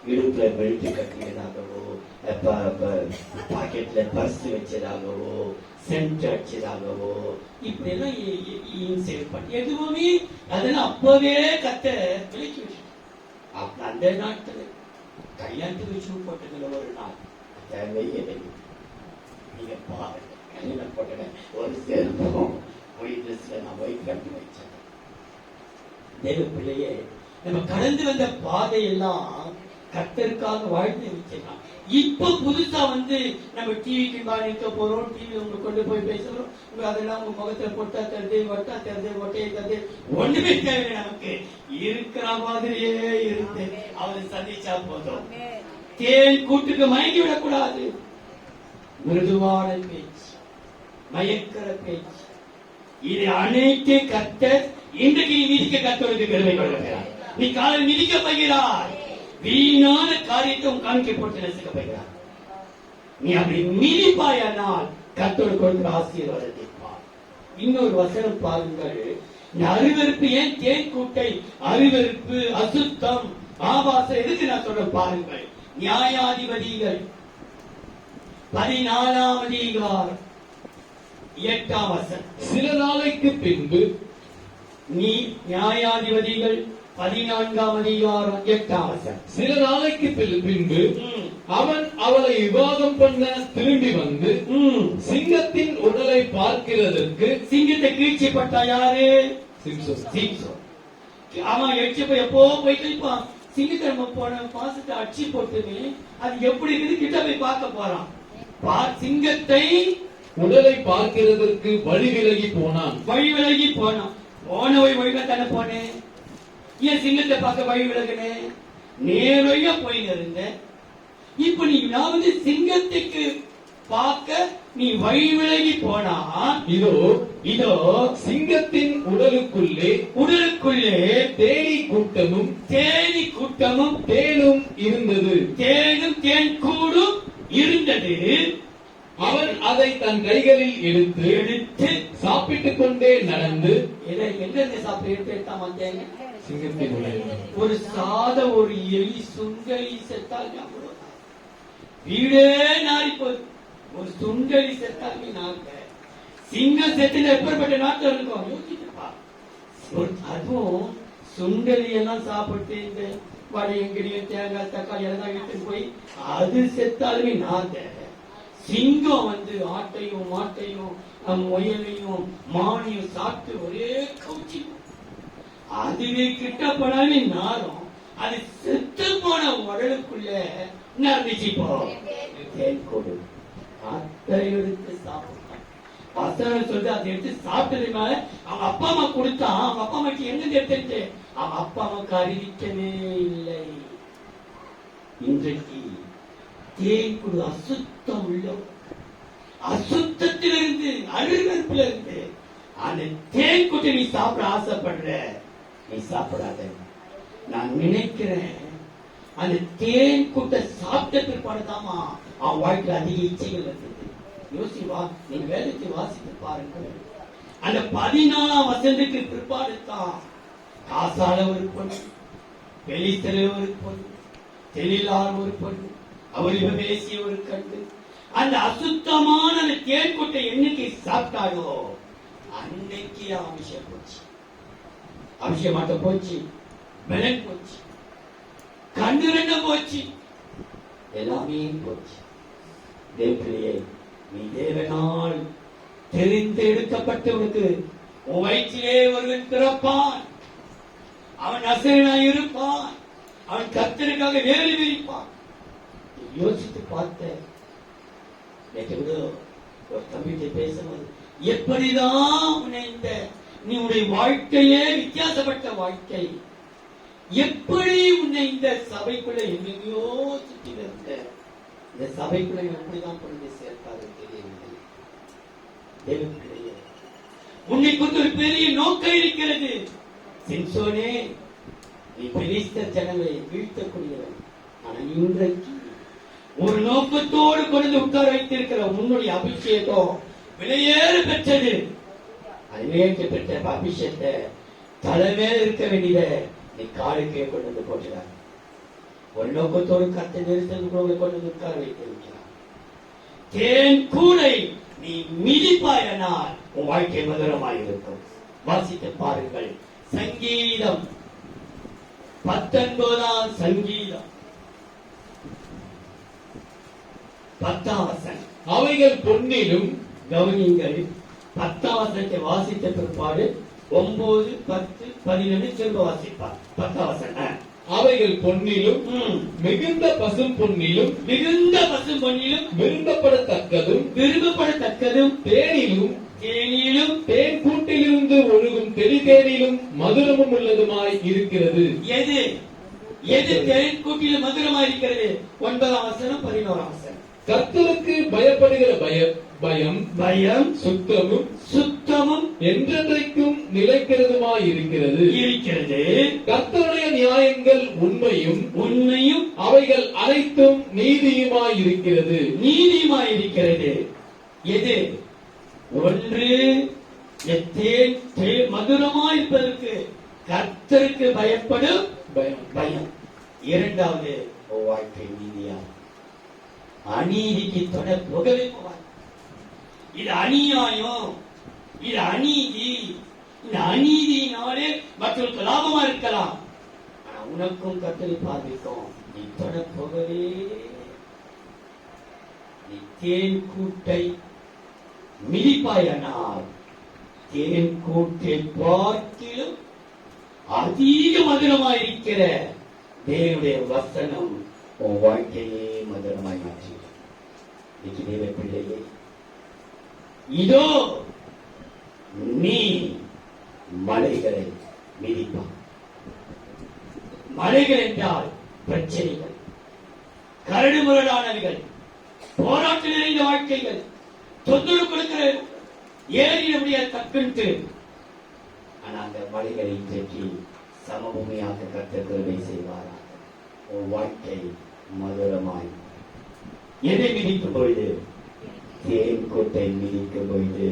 S1: இடுப்புல பெல்ட் கட்டினதாகவோ, பாக்கெட்ல பர்ஸ் வச்சதாகவோ, சென்ட் அடிச்சதாகவோ இப்படி எல்லாம் எதுவுமே அதெல்லாம் அப்பவே கத்த விலக்கி வச்சு. அந்த நாட்கள் கல்யாணத்துக்கு ஷூ போட்டதுல ஒரு நாள் தேவையே நீங்க பாருங்க, கல்யாணம் போட்டத ஒரு செருப்பம் ஒயிட் ட்ரெஸ்ல நான் ஒயிட் கட்டி வச்சேன். தேவ பிள்ளையே, நம்ம கடந்து வந்த பாதையெல்லாம் கர்த்தருக்காக வாழ்ந்து வச்சிடலாம். இப்ப புதுசா வந்து நம்ம டிவிக்கு நிற்க போறோம், டிவி உங்களுக்கு கொண்டு போய் பேசுறோம், அதெல்லாம் உங்க முகத்துல பொட்டா தருது, ஒட்டா தருது, ஒட்டையை தருது, ஒண்ணுமே தேவை. நமக்கு இருக்கிற மாதிரியே இருந்து அவரை சந்திச்சா போதும். தேன் கூட்டுக்கு மயங்கி விடக்கூடாது. மிருதுவான பேச்சு, மயக்கிற பேச்சு, இது அனைத்து கர்த்தர் இன்றைக்கு நீ மிதிக்க கர்த்தருக்கு பெருமை கொள்கிறார். நீ காலை மிதிக்க போகிறாய், வீணான காரியத்தை உன் காணிக்கை போட்டு நசுக்க போகிறார். நீ அப்படி மிதிப்பாயானால் கர்த்தர் கொடுக்கிற ஆசீர்வாதத்தை பார். இன்னொரு வசனம் பாருங்கள். இந்த அருவருப்பு ஏன் தேன் கூட்டை அருவருப்பு அசுத்தம் ஆபாசம் எதுக்கு நான் சொல்ற பாருங்கள். நியாயாதிபதிகள் 14ஆம் அதிகாரம் 8ஆம் வசனம்.
S2: சில நாளைக்கு பின்பு
S1: நீ நியாயாதிபதிகள் 14ஆம் அதிகாரம் 8ஆம் வசனம்.
S2: சில நாளைக்கு பின்பு அவன் அவளை விவாகம் பண்ண திரும்பி வந்து சிங்கத்தின் உடலை பார்க்கிறதற்கு.
S1: சிங்கத்தை கீழ்ச்சிப்பட்டா யாரு?
S2: சிம்சோன்.
S1: சிம்சோன். அவன் எச்சு போய் எப்போ போய் கழிப்பான். சிங்கத்தை நம்ம போன மாசத்தை அடிச்சு போட்டுமே அது எப்படி இருக்குது கிட்ட போய் பார்க்க போறான். சிங்கத்தை
S2: உடலை பார்க்கிறதற்கு வழி விலகி போனான்.
S1: வழி விலகி போனான். போன வழியில தானே போனேன். ஏன் சிங்கத்தை பார்க்க வழி விலகுனேன்? நேரையா போயின்னு இருந்த. இப்ப நான் வந்து சிங்கத்துக்கு பார்க்க நீ வழி விலகி போனா
S2: இதோ
S1: இதோ
S2: சிங்கத்தின் உடலுக்குள்ளே
S1: தேனி கூட்டமும்
S2: தேனும் இருந்தது.
S1: தேனும் தேன் கூடும் இருந்தது.
S2: அவன் அதை தன் கைகளில் எடுத்து சாப்பிட்டுக் கொண்டே நடந்து.
S1: எங்க சாப்பிட்டு எடுத்தான் வந்தேங்க?
S2: சிங்கத்தின் உடல்.
S1: ஒரு சாத ஒரு எலி சுண்டலி செத்தால் வீடே நாரி போகுது. ஒரு சுண்டலி செத்தால் நாங்க சிங்கம் செத்துல எப்பேற்பட்ட நாட்கள் இருக்கும் யோசிச்சுப்பா. அதுவும் சுண்டலி எல்லாம் சாப்பிட்டு இந்த வடையங்கிரியும் தேங்காய் தக்காளி எல்லாம் எடுத்துட்டு போய் அது செத்தாலுமே நாங்க. சிங்கம் வந்து ஆட்டையும் மாட்டையும் முயலையும் மானையும் சாப்பிட்டு ஒரே கவுச்சி. அதுவே கிட்ட போனாலே நாரும். அது செத்து போன உடலுக்குள்ள நடந்துச்சு. தேன் கொடு அத்தை எடுத்து சாப்பிட்டான். வசனம் சொல்லிட்டு அதை எடுத்து சாப்பிட்டதுனால அவங்க அப்பா அம்மா கொடுத்தான். அவங்க அப்பா அம்மாக்கு எங்க எடுத்துட்டு அவங்க அப்பா அம்மாவுக்கு அறிவிக்கவே இல்லை. இன்றைக்கு தேன் கொடு அசுத்தம் உள்ள அசுத்தத்திலிருந்து அருவருப்புல இருந்து அந்த தேன் கொட்டை நீ சாப்பிட ஆசைப்படுற, நீ சாப்பிடாத. நான் நினைக்கிறேன் அந்த தேன் கூட்டை சாப்பிட்ட பிற்பாடுதாமா அவன் வாழ்க்கை அதிக இச்சைகள் இருந்தது. யோசிவா நீங்க வேதத்தை வாசித்து பாருங்க. அந்த 14ஆம் வசனத்துக்கு பிற்பாடு தான் காசால ஒரு பொண்ணு, பெலிஸ்தர ஒரு பொண்ணு, தெளிலார் ஒரு பொண்ணு, அவளிவ பேசிய ஒரு கண்டு அந்த அசுத்தமான அந்த தேன் கூட்டை என்னைக்கு சாப்பிட்டாலோ அன்னைக்கு அபிஷேகம் போச்சு. அபிஷேகமாட்ட போச்சு, பலன் போச்சு, கண்ணு ரெண்டும் போச்சு, எல்லாமே போச்சு. தேவப்பிள்ளையே, நீ தேவனால் தெரிந்து எடுக்கப்பட்டவனுக்கு உன் வயிற்றிலே ஒருவன் பிறப்பான். அவன் நசரேயனாய் இருப்பான். அவன் கர்த்தருக்காக வேலை விரிப்பான். யோசித்து பார்த்த ஒரு தம்பிகிட்ட பேசும்போது எப்படிதான் உன்னை நீ உன்னுடைய வாழ்க்கையே வித்தியாசப்பட்ட வாழ்க்கை, எப்படி உன்னை இந்த சபைக்குள்ள எங்கெங்கயோ சுற்றி இருந்த இந்த சபைக்குள்ள எப்படிதான் கொண்டு சேர்த்தாரு தெரியவில்லை. தேவனுடைய உன்னை குறித்து ஒரு பெரிய நோக்கம் இருக்கிறது. சிம்சோனே, நீ பெலிஸ்தர் ஜனங்களை வீழ்த்தக்கூடியவன். ஆனா இன்றைக்கு ஒரு நோக்கத்தோடு கொண்டு உட்கார வைத்திருக்கிற உன்னுடைய அபிஷேகம் விலையேற பெற்றது. அதுவே பெற்ற அபிஷேகத்தை தலைமையில இருக்க வேண்டியத நீ காலுக்கே கொண்டு வந்து போட்டுறாங்க. ஒரு நோக்கத்தோடு கத்த நெரிசல் கொண்டு வந்து உட்கார வைத்திருக்கிறார். தேன் கூடை நீ மிதிப்பாயனால் உன் வாழ்க்கை மதுரமாயிருக்கும். வாசித்து பாருங்கள். சங்கீதம் 19ஆம் சங்கீதம் 10ஆம் வசனம்.
S2: அவைகள் பொன்னிலும்,
S1: கவனிங்கள், 10ஆம் வசனத்தை வாசித்த பிற்பாடு 9, 10, 11 திரும்ப வாசிப்பார். 10ஆம் வசனம்.
S2: அவைகள் பொன்னிலும் மிகுந்த பசும் பொன்னிலும்
S1: விரும்பப்படத்தக்கதும்
S2: தேனிலும் தேன் கூட்டிலிருந்து ஒழுகும் தெளிதேனிலும் மதுரமும் உள்ளதுமாய் இருக்கிறது.
S1: எது தேன் கூட்டிலும் மதுரமாய் இருக்கிறது? 9ஆம் வசனம் 11ஆம் வசனம்.
S2: கர்த்தருக்கு பயப்படுகிற பயம் சுத்தமும் என்றென்றைக்கும் நிலைக்கிறதுமாய் இருக்கிறது. கர்த்தருடைய நியாயங்கள் உண்மையும் அவைகள் அனைத்தும் நீதியுமாய் இருக்கிறது.
S1: எது? ஒன்று மதுரமா இருப்பதற்கு கர்த்தருக்கு பயப்படும்
S2: பயம்.
S1: பயம். இரண்டாவது வாழ்க்கை நீதியா, அநீதிக்கு தொடர் புகழே போவார். இது அநியாயம், இது அநீதி. இந்த அநீதியினாலே மற்றவர்களுக்கு லாபமா இருக்கலாம், ஆனா உனக்கும் கர்த்தரை பார்வைக்கும் நீ தொடர் போகவே. நீ தேன் கூட்டை மிதிப்பாயானால் தேன் கூட்டை பார்க்கிலும் அதிக மதுரமாயிருக்கிற தேவனுடைய வசனம் உன் வாழ்க்கையே மதுரமாய் மாற்றி. இன்னைக்கு தேவ பிள்ளையே, இதோ நீ மலைகளை மிதிப்பான். மலைகள் என்றால் பிரச்சனைகள், கரடுமுரடானவைகள், போராட்டம் நிறைந்த வாழ்க்கைகள், தொந்தரவு கொடுக்கிற ஏறிட முடியாது தக்குன்ட்டு. ஆனா அந்த மலைகளை இன்றைக்கு சமபூமியாக கர்த்தர் கிருபை செய்வாராக. உன் வாழ்க்கை மதுரமாய். எதை மிதிக்கும் பொழுது? தேன் கொட்டை மிதிக்கும் பொழுது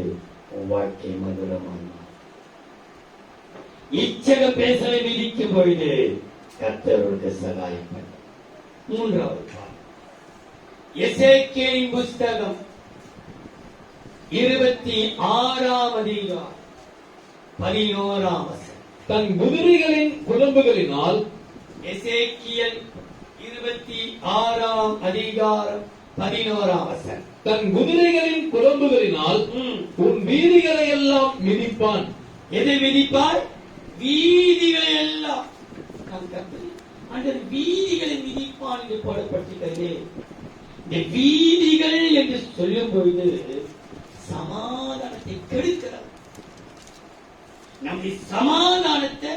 S1: உன் வாழ்க்கை மதுரமாய். இச்சக பேசலை மிதிக்கும் பொழுது கர்த்தருக்கு சகாயம். மூன்றாவது எசேக்கியேலின் புஸ்தகம் 26ஆம் அதிகாரம் 11ஆம் வசனம்.
S2: தன் குதிரைகளின் குளம்புகளினால்,
S1: எசேக்கியேல் 26ஆம் அதிகாரம் 11ஆம் வசனம்.
S2: தன் குதிரைகளின் குளம்புகளினால் உன் வீதிகளை எல்லாம் மிதிப்பான்.
S1: எதை மிதிப்பார்? வீதிகளை எல்லாம். அந்த வீதிகளை மிதிப்பான் என்று போடப்பட்டிருக்கிறது. இந்த வீதிகள் என்று சொல்லும் பொழுது சமாதானத்தை கெடுக்கிறார். நம்முடைய சமாதானத்தை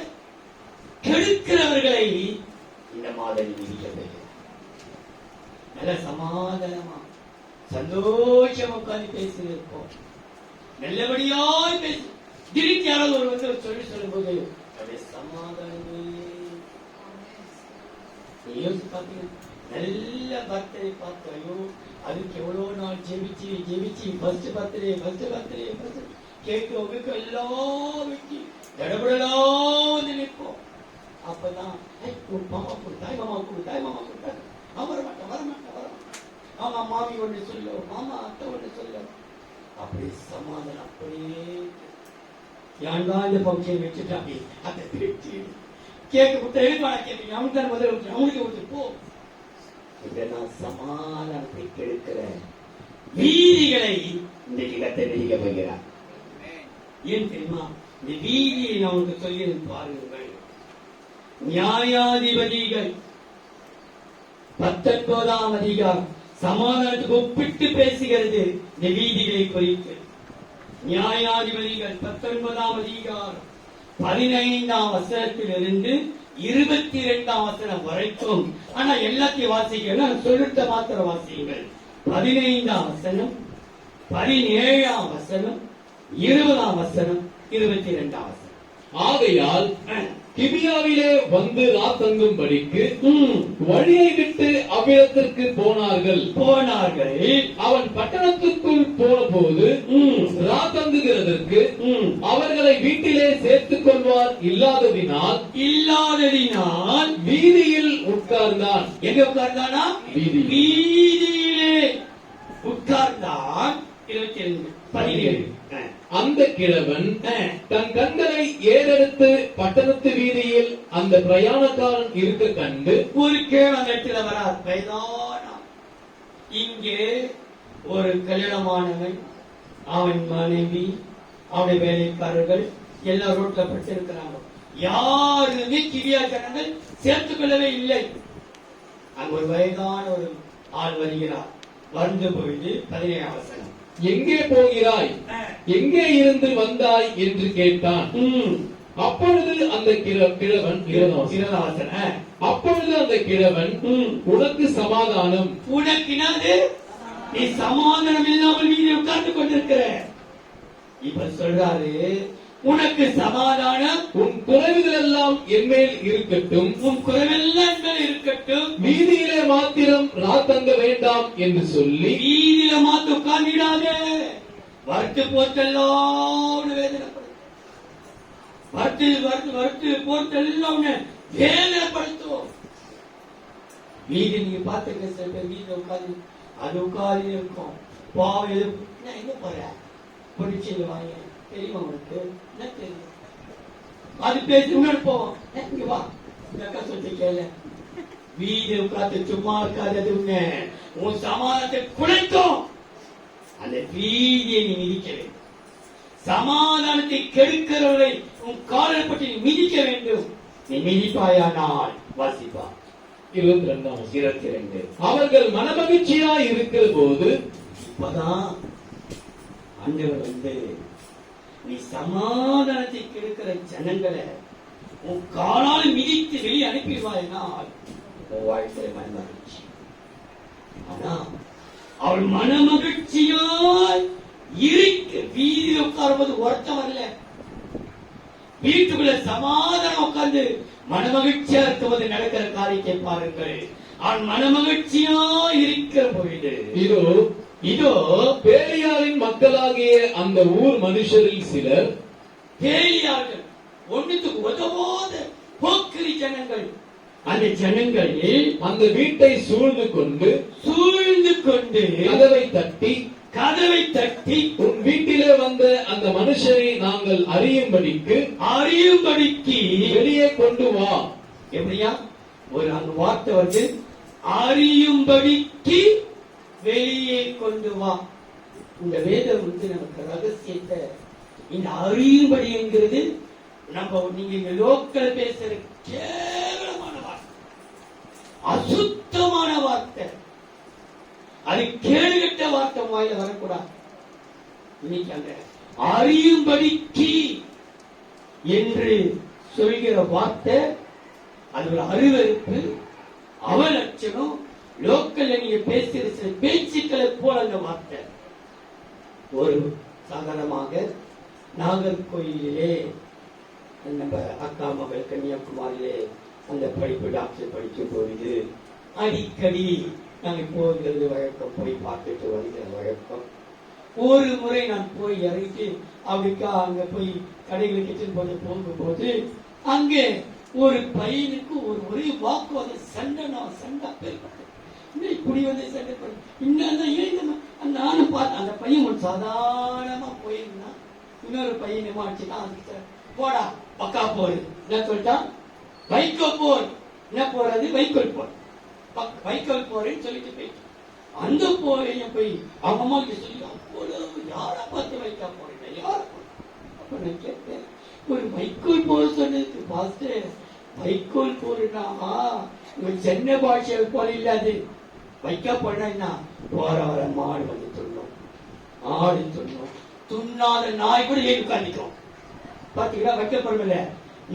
S1: கெடுக்கிறவர்களை இந்த மாதம் மிதிக்கிறது. நல்ல சமாதானமா சந்தோஷமா உட்கார்ந்து பேசியிருப்போம், நல்லபடியாய் பேசி திடீர்னு யாராவது ஒரு வந்து சொல்லி சொல்லும் போது அப்படியே சமாதானமே. யோசிச்சு பார்த்தீங்கன்னா நல்ல பர்த்டே பார்த்து, ஐயோ அதுக்கு எவ்வளவு நாள் ஜெபிச்சு ஜெபிச்சு ஃபர்ஸ்ட் பர்த்டே கேக்கு உங்களுக்கு எல்லாம் வெட்டி தடபடலாம் வந்து நிற்போம். அப்பதான் மாமா கொடு, தாய் மாமா கொடு, தாய் மாமா கொடுத்தாங்க. வரமாட்டேன். மாமா மாமி ஒன்று சொல்லு, மாமா அத்தை ஒன்று சொல்லு. அப்படி சமாதானம் அப்படியே. ஏன்டா இந்த ஃபங்க்ஷன் வச்சுட்டாங்க, அதை திருச்சி கேக்கு கொடுத்த எழுப்பாடா கேட்பீங்க. அவனுக்கு தான் முதல்ல விட்டு அவனுக்கு விட்டு போ. இதெல்லாம் சமாதானத்தை கெடுக்கிற வீதிகளை இன்றைக்கு கத்தை வெளிக்க போகிறார். ஏன் தெரியுமா? இந்த வீதியை நான் உங்களுக்கு சொல்லி பாருங்கள். நியாயாதிபதிகள் 19ஆம் அதிகாரம் சமாதானத்துக்கு ஒப்பிட்டு பேசுகிறது இந்த வீதிகளை குறித்து. நியாயாதிபதிகள் 19ஆம் அதிகாரம் 15ஆம் வசனத்திலிருந்து 22ஆம் வசனம் வரைக்கும். ஆனா எல்லாத்தையும் வாசிக்கணும், சொல்லிட்ட மாத்திர வாசியுங்கள். 15ஆம் வசனம், 17ஆம் வசனம், 20ஆம் வசனம், 22ஆம் வசனம்.
S2: ஆகையால் கிபியாவிலே வந்து ராத்தங்கும்படிக்கு வழியை விட்டு அவ்விடத்திற்கு போனார்கள். அவன் பட்டணத்துக்குள் போன போது ராத்தங்குகிறதற்கு அவர்களை வீட்டிலே சேர்த்துக் கொள்வார் இல்லாததினால் வீதியில் உட்கார்ந்தான்.
S1: எங்க உட்கார்ந்தானா? வீதியிலே உட்கார்ந்தான். 22, 17.
S2: அந்த கிழவன் தன் கண்களை ஏறெடுத்து பட்டணத்து வீதியில் அந்த பிரயாணக்காரன் இருக்க கண்டு,
S1: ஒரு கிழவன் இடத்துல வரார். பிரயாணம். இங்கே ஒரு கல்யாணமானவன், அவன் மனைவி, அவனுடைய வேலைக்காரர்கள் எல்லாம் ரோட்ல பட்டிருக்கிறாங்க. யாருமே கிரியா ஜனங்கள் சேர்த்துக் கொள்ளவே இல்லை. அங்கு ஒரு வயதான ஒரு ஆள் வருகிறார். வந்து பொழுது 17ஆம் வசனம்.
S2: எங்கே போகிறாய், எங்கே இருந்து வந்தாய் என்று கேட்டான். அப்பொழுது அந்த கிழவன் அப்பொழுது அந்த கிழவன் உனக்கு சமாதானம்.
S1: உனக்கு நீ சமாதானம் இல்லாமல் வீதியில் உட்கார்ந்து கொண்டிருக்கிற. இப்ப சொல்றாரு, உனக்கு சமாதானம்,
S2: உன் குறைவுகள் எல்லாம் என்மேல் இருக்கட்டும்,
S1: உன் குறைவெல்லாம் என்மேல் இருக்கட்டும்,
S2: வீதியிலே மாத்திரம் ராத்தங்க வேண்டாம் என்று சொல்லி,
S1: வீதியில மாத்த உட்கார்ந்திடாதே. வறுத்து போட்டெல்லாம் வேதனைப்படுத்தும். வறுத்து போட்டெல்லாம் வேதனைப்படுத்தும். வீடு நீங்க பாத்துக்க, சில பேர் வீட்டுல உட்காந்து அது உட்காந்து இருக்கும். பாவம் எங்க போற பொடிச்சு வாங்க தெரியுமா உனக்கு என்ன தெரியும்? அது பேசி முன்னாடி போவோம். இங்க வா, இந்த அக்கா சொல்லி கேளு. வீடு உட்காந்து சும்மா இருக்காது. உன் சமாதானத்தை குலைக்கும். அந்த வீதியை நீ மிதிக்க வேண்டும். சமாதானத்தை கெடுக்கிறவர்களை உன் காலை பற்றி நீ மிதிக்க வேண்டும். நீ மிதிப்பாயானால் வாசிப்பா
S2: 22. அவர்கள் மனமகிழ்ச்சியாய் இருக்கிற போது
S1: இப்பதான் ஆண்டவர் நீ சமாதானத்தை கெடுக்கிற ஜனங்களை உன் காலால் மிதித்து வெளியே அனுப்பிடுவாயினால் உன் வாழ்க்கையில மனமகிழ்ச்சி. ஆனா அவள் மனமகிழ்ச்சியாய் இருக்க வீதியில் உட்காரும்போது ஒருத்தம் வரல. வீட்டுக்குள்ள சமாதானம் உட்கார்ந்து மனமகிழ்ச்சியா இருக்கும்போது நடக்கிற காரியத்தை பாருங்கள். அவன் மனமகிழ்ச்சியா இருக்கிற பொழுது இதோ
S2: பேலியாளின் மக்களாகிய அந்த ஊர் மனுஷரில் சிலர்,
S1: பேலியார்கள் ஒன்றுத்துக்கு உதவாத போக்கிரி ஜனங்கள், அந்த ஜனங்கள்
S2: அந்த வீட்டை சூழ்ந்து கொண்டு கதவை தட்டி உன் வீட்டிலே வந்த அந்த மனுஷரை நாங்கள் அறியும்படிக்கு வெளியே கொண்டு வா.
S1: எப்படியா ஒரு அங்க வார்த்தை வந்து அறியும்படிக்கு வெளியே கொண்டு வா. இந்த வேதம் நமக்கு ரகசியத்தை இந்த அறியும்படி என்கிறது நீங்க இங்க லோக்கல் பேசுற கேவலமான வார்த்தை, அசுத்தமான வார்த்தை, அது கேடுகட்ட வார்த்தை வாயில வரக்கூடாது. இன்னைக்கு அந்த அறியும்படிக்கு என்று சொல்கிற வார்த்தை அது ஒரு அருவருப்பு, அவலட்சணம். லோக்கல்ல நீங்க பேசுகிற சில பேச்சுக்களை போல அந்த வார்த்தை. ஒரு சாதாரணமாக நாகர்கோயிலே நம்ம அக்கா மகள் கன்னியாகுமரியிலே அந்த படிப்பு டாக்டர் படிக்கும் பொழுது அடிக்கடி நாங்க போகிறது வழக்கம், போய் பார்த்துட்டு வருகிற வழக்கம். ஒரு முறை நான் போய் இறங்கிட்டு அப்படிக்கா அங்க போய் கடைகளுக்கு போகும்போது அங்கே ஒரு பையனுக்கு ஒரு ஒரே வாக்குவாதம், சண்டை குடி வந்து சண்டை பண்ணி இன்னும் நானும் பார்த்தேன். அந்த பையன் ஒரு சாதாரணமா போயிருந்தான். இன்னொரு பையன் மாடிச்சுதான் போடா பக்கா போரு என்ன சொல்லிட்டான், வைக்கோ போர். என்ன போறது? வைக்கோல் போர், வைக்கோல் போறேன்னு சொல்லிட்டு போயிட்டு அந்த போரையும் போய் அவங்க அம்மா கிட்ட சொல்லி அவ்வளவு யாரை பார்த்து வைக்கா போறேன் யார. அப்ப நான் கேட்டேன், ஒரு வைக்கோல் போர் சொன்னதுக்கு பாஸ்டர் வைக்கோல் போருனா சென்னை பாஷை போல இல்லாது. வைக்க போனா போற வர மாடு வந்து துண்ணும், ஆடு துண்ணும், துண்ணாத நாய் கூட ஏறி உட்காந்துக்கும். பாத்தீங்களா? வைக்க போறதில்ல,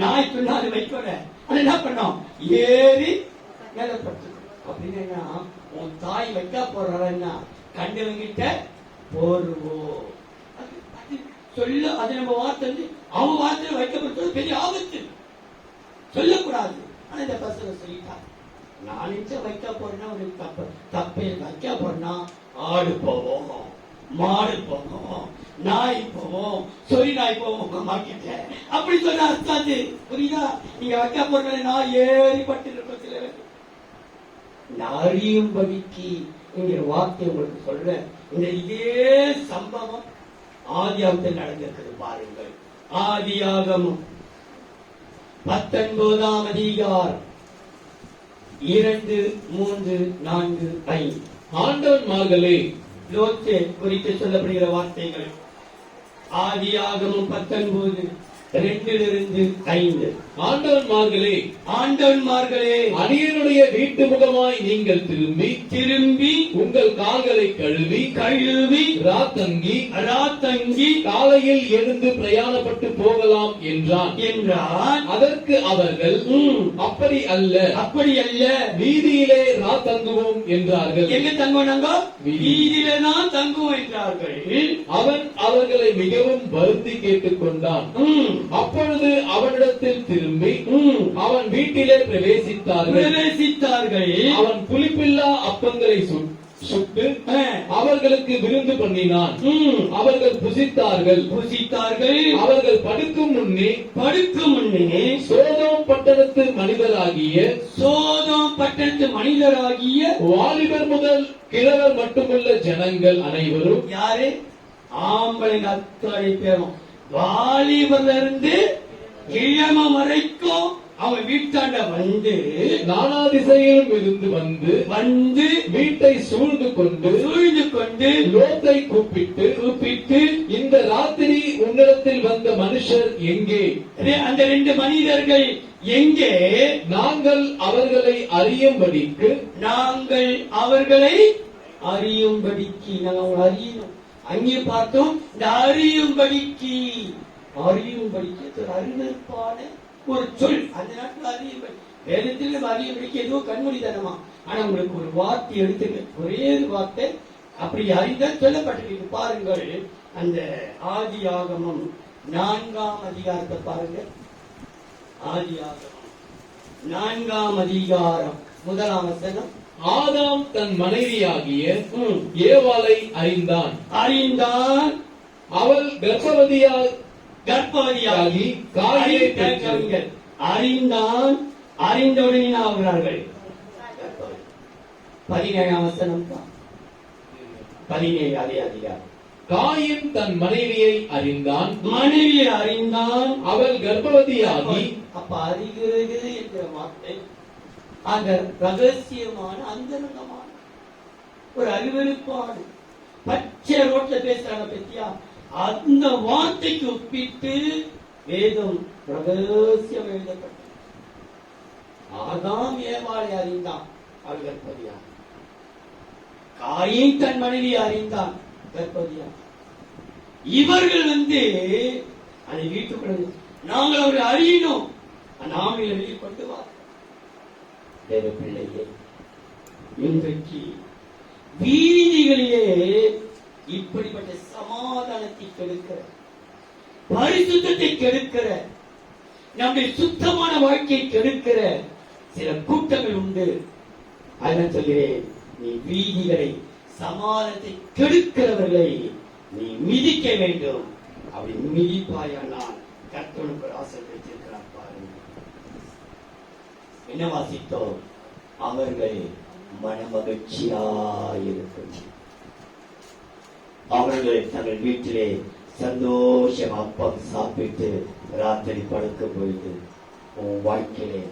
S1: நாய் துண்ணாது வைக்கோல அது என்ன பண்ணோம், ஏறி மேல படுத்துக்கும். அப்படின்னா உன் தாய் வைக்க போறா கண்டவங்கிட்ட போருவோம் சொல்ல. அது நம்ம வார்த்தை வந்து அவங்க வார்த்தையில வைக்கப்படுறது பெரிய ஆபத்து, சொல்லக்கூடாது. ஆனா இந்த பசங்க சொல்லிட்டா, நான் நினைச்ச வைக்க போறேன்னா ஒரு தப்பே. வைக்க போறேன்னா ஆடு போவோம், மாடு போவோம், நாய் போவோம், சொறி நாய் போவோம் மார்க்கெட்ல அப்படி சொன்ன அர்த்தாது. புரியுதா? நீங்க வைக்க போற நான் ஏறிப்பட்டு இருக்க சில பேர் அறியும்படிக்கு என்கிற வார்த்தை உங்களுக்கு சொல்ற. இந்த இதே சம்பவம் ஆதியாகத்தில் நடந்திருக்கிறது பாருங்கள். ஆதியாகமம் 19ஆம் அதிகாரம் 2, 3, 4, 5.
S2: ஆண்டவன்மார்களே,
S1: லோத்து குறித்து சொல்லப்படுகிற வார்த்தைகள் ஆதியாகமம் 19, 2-5.
S2: ஆண்டவன்மார்களே, அடியனுடைய வீட்டு முகமாய் நீங்கள் திரும்பி உங்கள் கால்களை கழுவி ராத்தங்கி காலையில் எழுந்து பிரயாணப்பட்டு போகலாம் என்றான். அதற்கு அவர்கள் அப்படி அல்ல வீதியிலே ராத்தங்குவோம் என்றார்கள்.
S1: எங்க தங்குவாங்க? வீதியிலே தான் தங்குவோம் என்றார்கள்.
S2: அவன் அவர்களை மிகவும் வருந்தி கேட்டுக்கொண்டான். அப்பொழுது அவனிடத்தில் திரும்பி அவன் வீட்டிலே பிரவேசித்தார்கள்.
S1: அவன்
S2: புளிப்பில்லா அப்பங்களை சுட்டு அவர்களுக்கு விருந்து பண்ணினான். அவர்கள் புசித்தார்கள். அவர்கள் படுக்கும் முன்னே சோதோம் பட்டணத்து மனிதராகிய வாலிபர் முதல் கிழவர் மட்டுமல்ல ஜனங்கள் அனைவரும்,
S1: யாரு? ஆம்பளைங்க அத்தனை பேரும், வாலிபர்ல இருந்து கிழமை வரைக்கும் அவன் வீட்டாண்ட வந்து
S2: நானா திசையிலும் இருந்து வந்து வீட்டை சூழ்ந்து கொண்டு லோத்தை கூப்பிட்டு இந்த ராத்திரி உன்னிடத்தில் வந்த மனுஷர் எங்கே?
S1: அந்த ரெண்டு மனிதர்கள் எங்கே?
S2: நாங்கள் அவர்களை அறியும்படிக்கு
S1: நாங்கள் அறியணும். அங்கே பார்த்தோம், இந்த அறியும்படிக்கு அறிவிற்பான ஒரு சொல். அந்த நாட்டில் அறியும்படி, வேதத்தில் அறியும்படிக்கு ஏதோ கண்மொழித்தனமா. ஆனா உங்களுக்கு ஒரு வார்த்தை எடுத்துங்க, ஒரே ஒரு வார்த்தை அப்படி அறிந்தால் சொல்லப்பட்டிருக்கு. பாருங்கள், அந்த ஆதியாகமம் 4ஆம் அதிகாரத்தை பாருங்க. ஆதியாகமம் 4ஆம் அதிகாரம் 1ஆம் வசனம்.
S2: ஆதாம் தன் மனைவியாகிய ஏவாளை அறிந்தான். அவள் கர்ப்பவதியாகி காயை பெற்றாள். அறிந்தவுடனே ஆகிறார்கள். 17ஆம் வசனம், 17 அதே அதிகாரம். காயின் தன் மனைவியை அறிந்தான். அவள் கர்ப்பவதியாகி.
S1: அப்ப அறிகிறது என்கிற வார்த்தை அந்த ரகசியமான அந்தரங்கமான ஒரு அறிவெடுப்பான பச்சை ரோட்ல பேசுறாங்க பத்தியா, அந்த வார்த்தைக்கு ஒப்பிட்டு வேதம் ரகசியம் எழுதப்பட்டது. ஆதாம் ஏவாளை அறிந்தான், அவள் கர்ப்பவதியா. காயின் தன் மனைவி அறிந்தான், கர்ப்பவதியா. இவர்கள் வந்து அந்த வீட்டுக்குள்ள நாங்கள் அவரை அறியணும், நாங்கள் வெளியே கொண்டு வா. தேவ பிள்ளையே, இன்றைக்கு வீதிகளிலே இப்படிப்பட்ட சமாதானத்தை கெடுக்கிற, பரிசுத்தத்தை கெடுக்கிற, நம்முடைய சுத்தமான வாழ்க்கையை கெடுக்கிற சில கூட்டங்கள் உண்டு. அதான் சொல்கிறேன், நீ வீதிகளை சமாதானத்தை கெடுக்கிறவர்களை நீ மிதிக்க வேண்டும். அப்படி மிதிப்பாயானால் கர்த்தனுக்கு ஒரு ஆசை வைத்திருக்கிறார். பாருங்க, என்ன வாசித்தோம்? அவர்கள் மனமகிழ்ச்சியாயிருக்கும். அவர்கள் தங்கள் வீட்டிலே சந்தோஷம் அப்பம் சாப்பிட்டு ராத்திரி படுக்க பொழுது உன் வாழ்க்கையிலே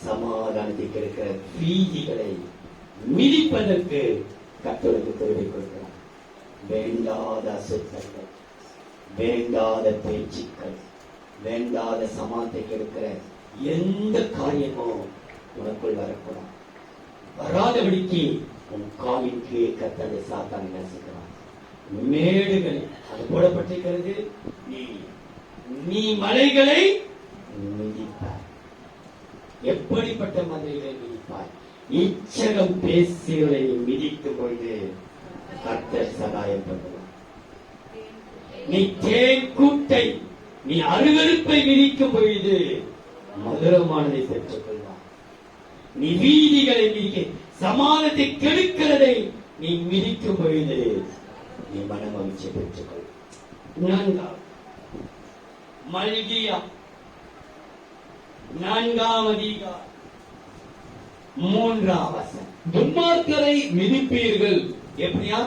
S1: சமாதானத்தை கிடைக்கிற வீதிகளை மிதிப்பதற்கு கர்த்தருக்கு கருவி கொடுக்கிறார். வேண்டாத அசுத்தங்கள், வேண்டாத பேச்சுக்கள், வேண்டாத சமாதானத்தை கெடுக்கிற எந்த காரியமும் உனக்குள் வரக்கூடாது. வராதபடிக்கு உன் காலிற்கு கர்த்தரை சாத்தான் நேசிக்கிறான். மேடுகள் அது போடப்பட்டிருக்கிறது. நீ மலைகளை மிதிப்பாய். எப்படிப்பட்ட மலைகளை மிதிப்பாய்? இச்சகம் பேசுகளை மிதிக்கும் பொழுது கர்த்தர் சகாயம் பண்ணுவார். நீ தேன் கூட்டை, நீ அருவருப்பை மிதிக்கும் பொழுது மதுரமானதை பெற்றுக் கொள்வார். நீ வீதிகளை மிதிக்க, சமாதானத்தை கெடுக்கிறதை நீ மிதிக்கும் பொழுது நீ மனமகிழ்ச்சி பெற்றுக்கொள். 4ஆம் மல்கியா 4ஆம் அதிகாரம் 3ஆம் வசனம்.
S2: துன்மார்க்கரை மிதிப்பீர்கள்.
S1: எப்படியா?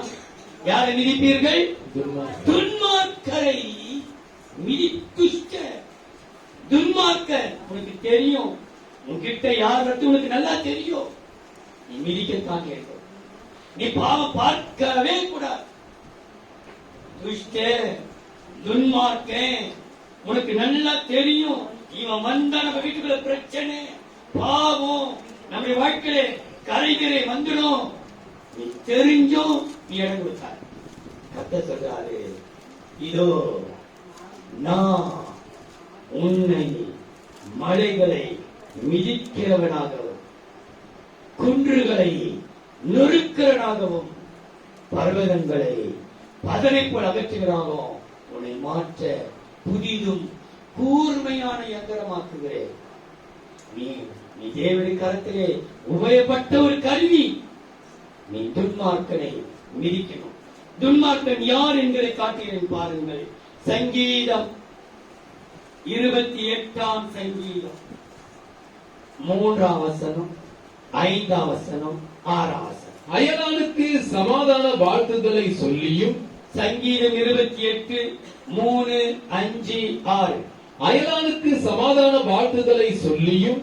S1: யாரை மிதிப்பீர்கள்? துன்மார்க்கரை மிதித்துஷ்ட துன்மார்க்கர். உனக்கு தெரியும், உன்கிட்ட யார் வந்து உனக்கு நல்லா தெரியும். நீ மிதிக்கத்தான் கேட்கும். நீ பாவம் பார்க்கவே கூடாது. துஷ்ட துன்மார்க்கன், உனக்கு நல்லா தெரியும். இவன் வந்தா நம்ம வீட்டுக்குள்ள பிரச்சனை, பாவம், நம்முடைய வாழ்க்கையில கரைகரை வந்துடும். நீ தெரிஞ்சும் நீ இடம் கொடுத்தார். கர்த்தர் சொல்றாரு, இதோ நான் உன்னை மலைகளை மிதிக்கிறவனாகவும் குன்றுகளை நொறுக்கிறவனாகவும் பர்வதங்களை பதனை போல் அகற்றுகிறாகவும் உன்னை மாற்ற புதிதும் கூர்மையான யந்திரமாக்குகிறேன். நீ தேவனுடைய கரத்திலே உபயோகப்பட்ட ஒரு கருவி. நீ துன்மார்க்கனை மிதிக்கணும். துன்மார்க்கன் யார் என்கிறதை காட்டுகிறேன் பாருங்கள். சங்கீதம் 28ஆம் சங்கீதம் 3ஆம் வசனம், 5ஆம் வசனம், 6ஆம் வசனம்.
S2: அயலானுக்கு சமாதான வாழ்த்துதலை சொல்லியும்,
S1: சங்கீதம் 28 3 5 6.
S2: அயலானுக்கு சமாதான வாழ்த்துதலை சொல்லியும்,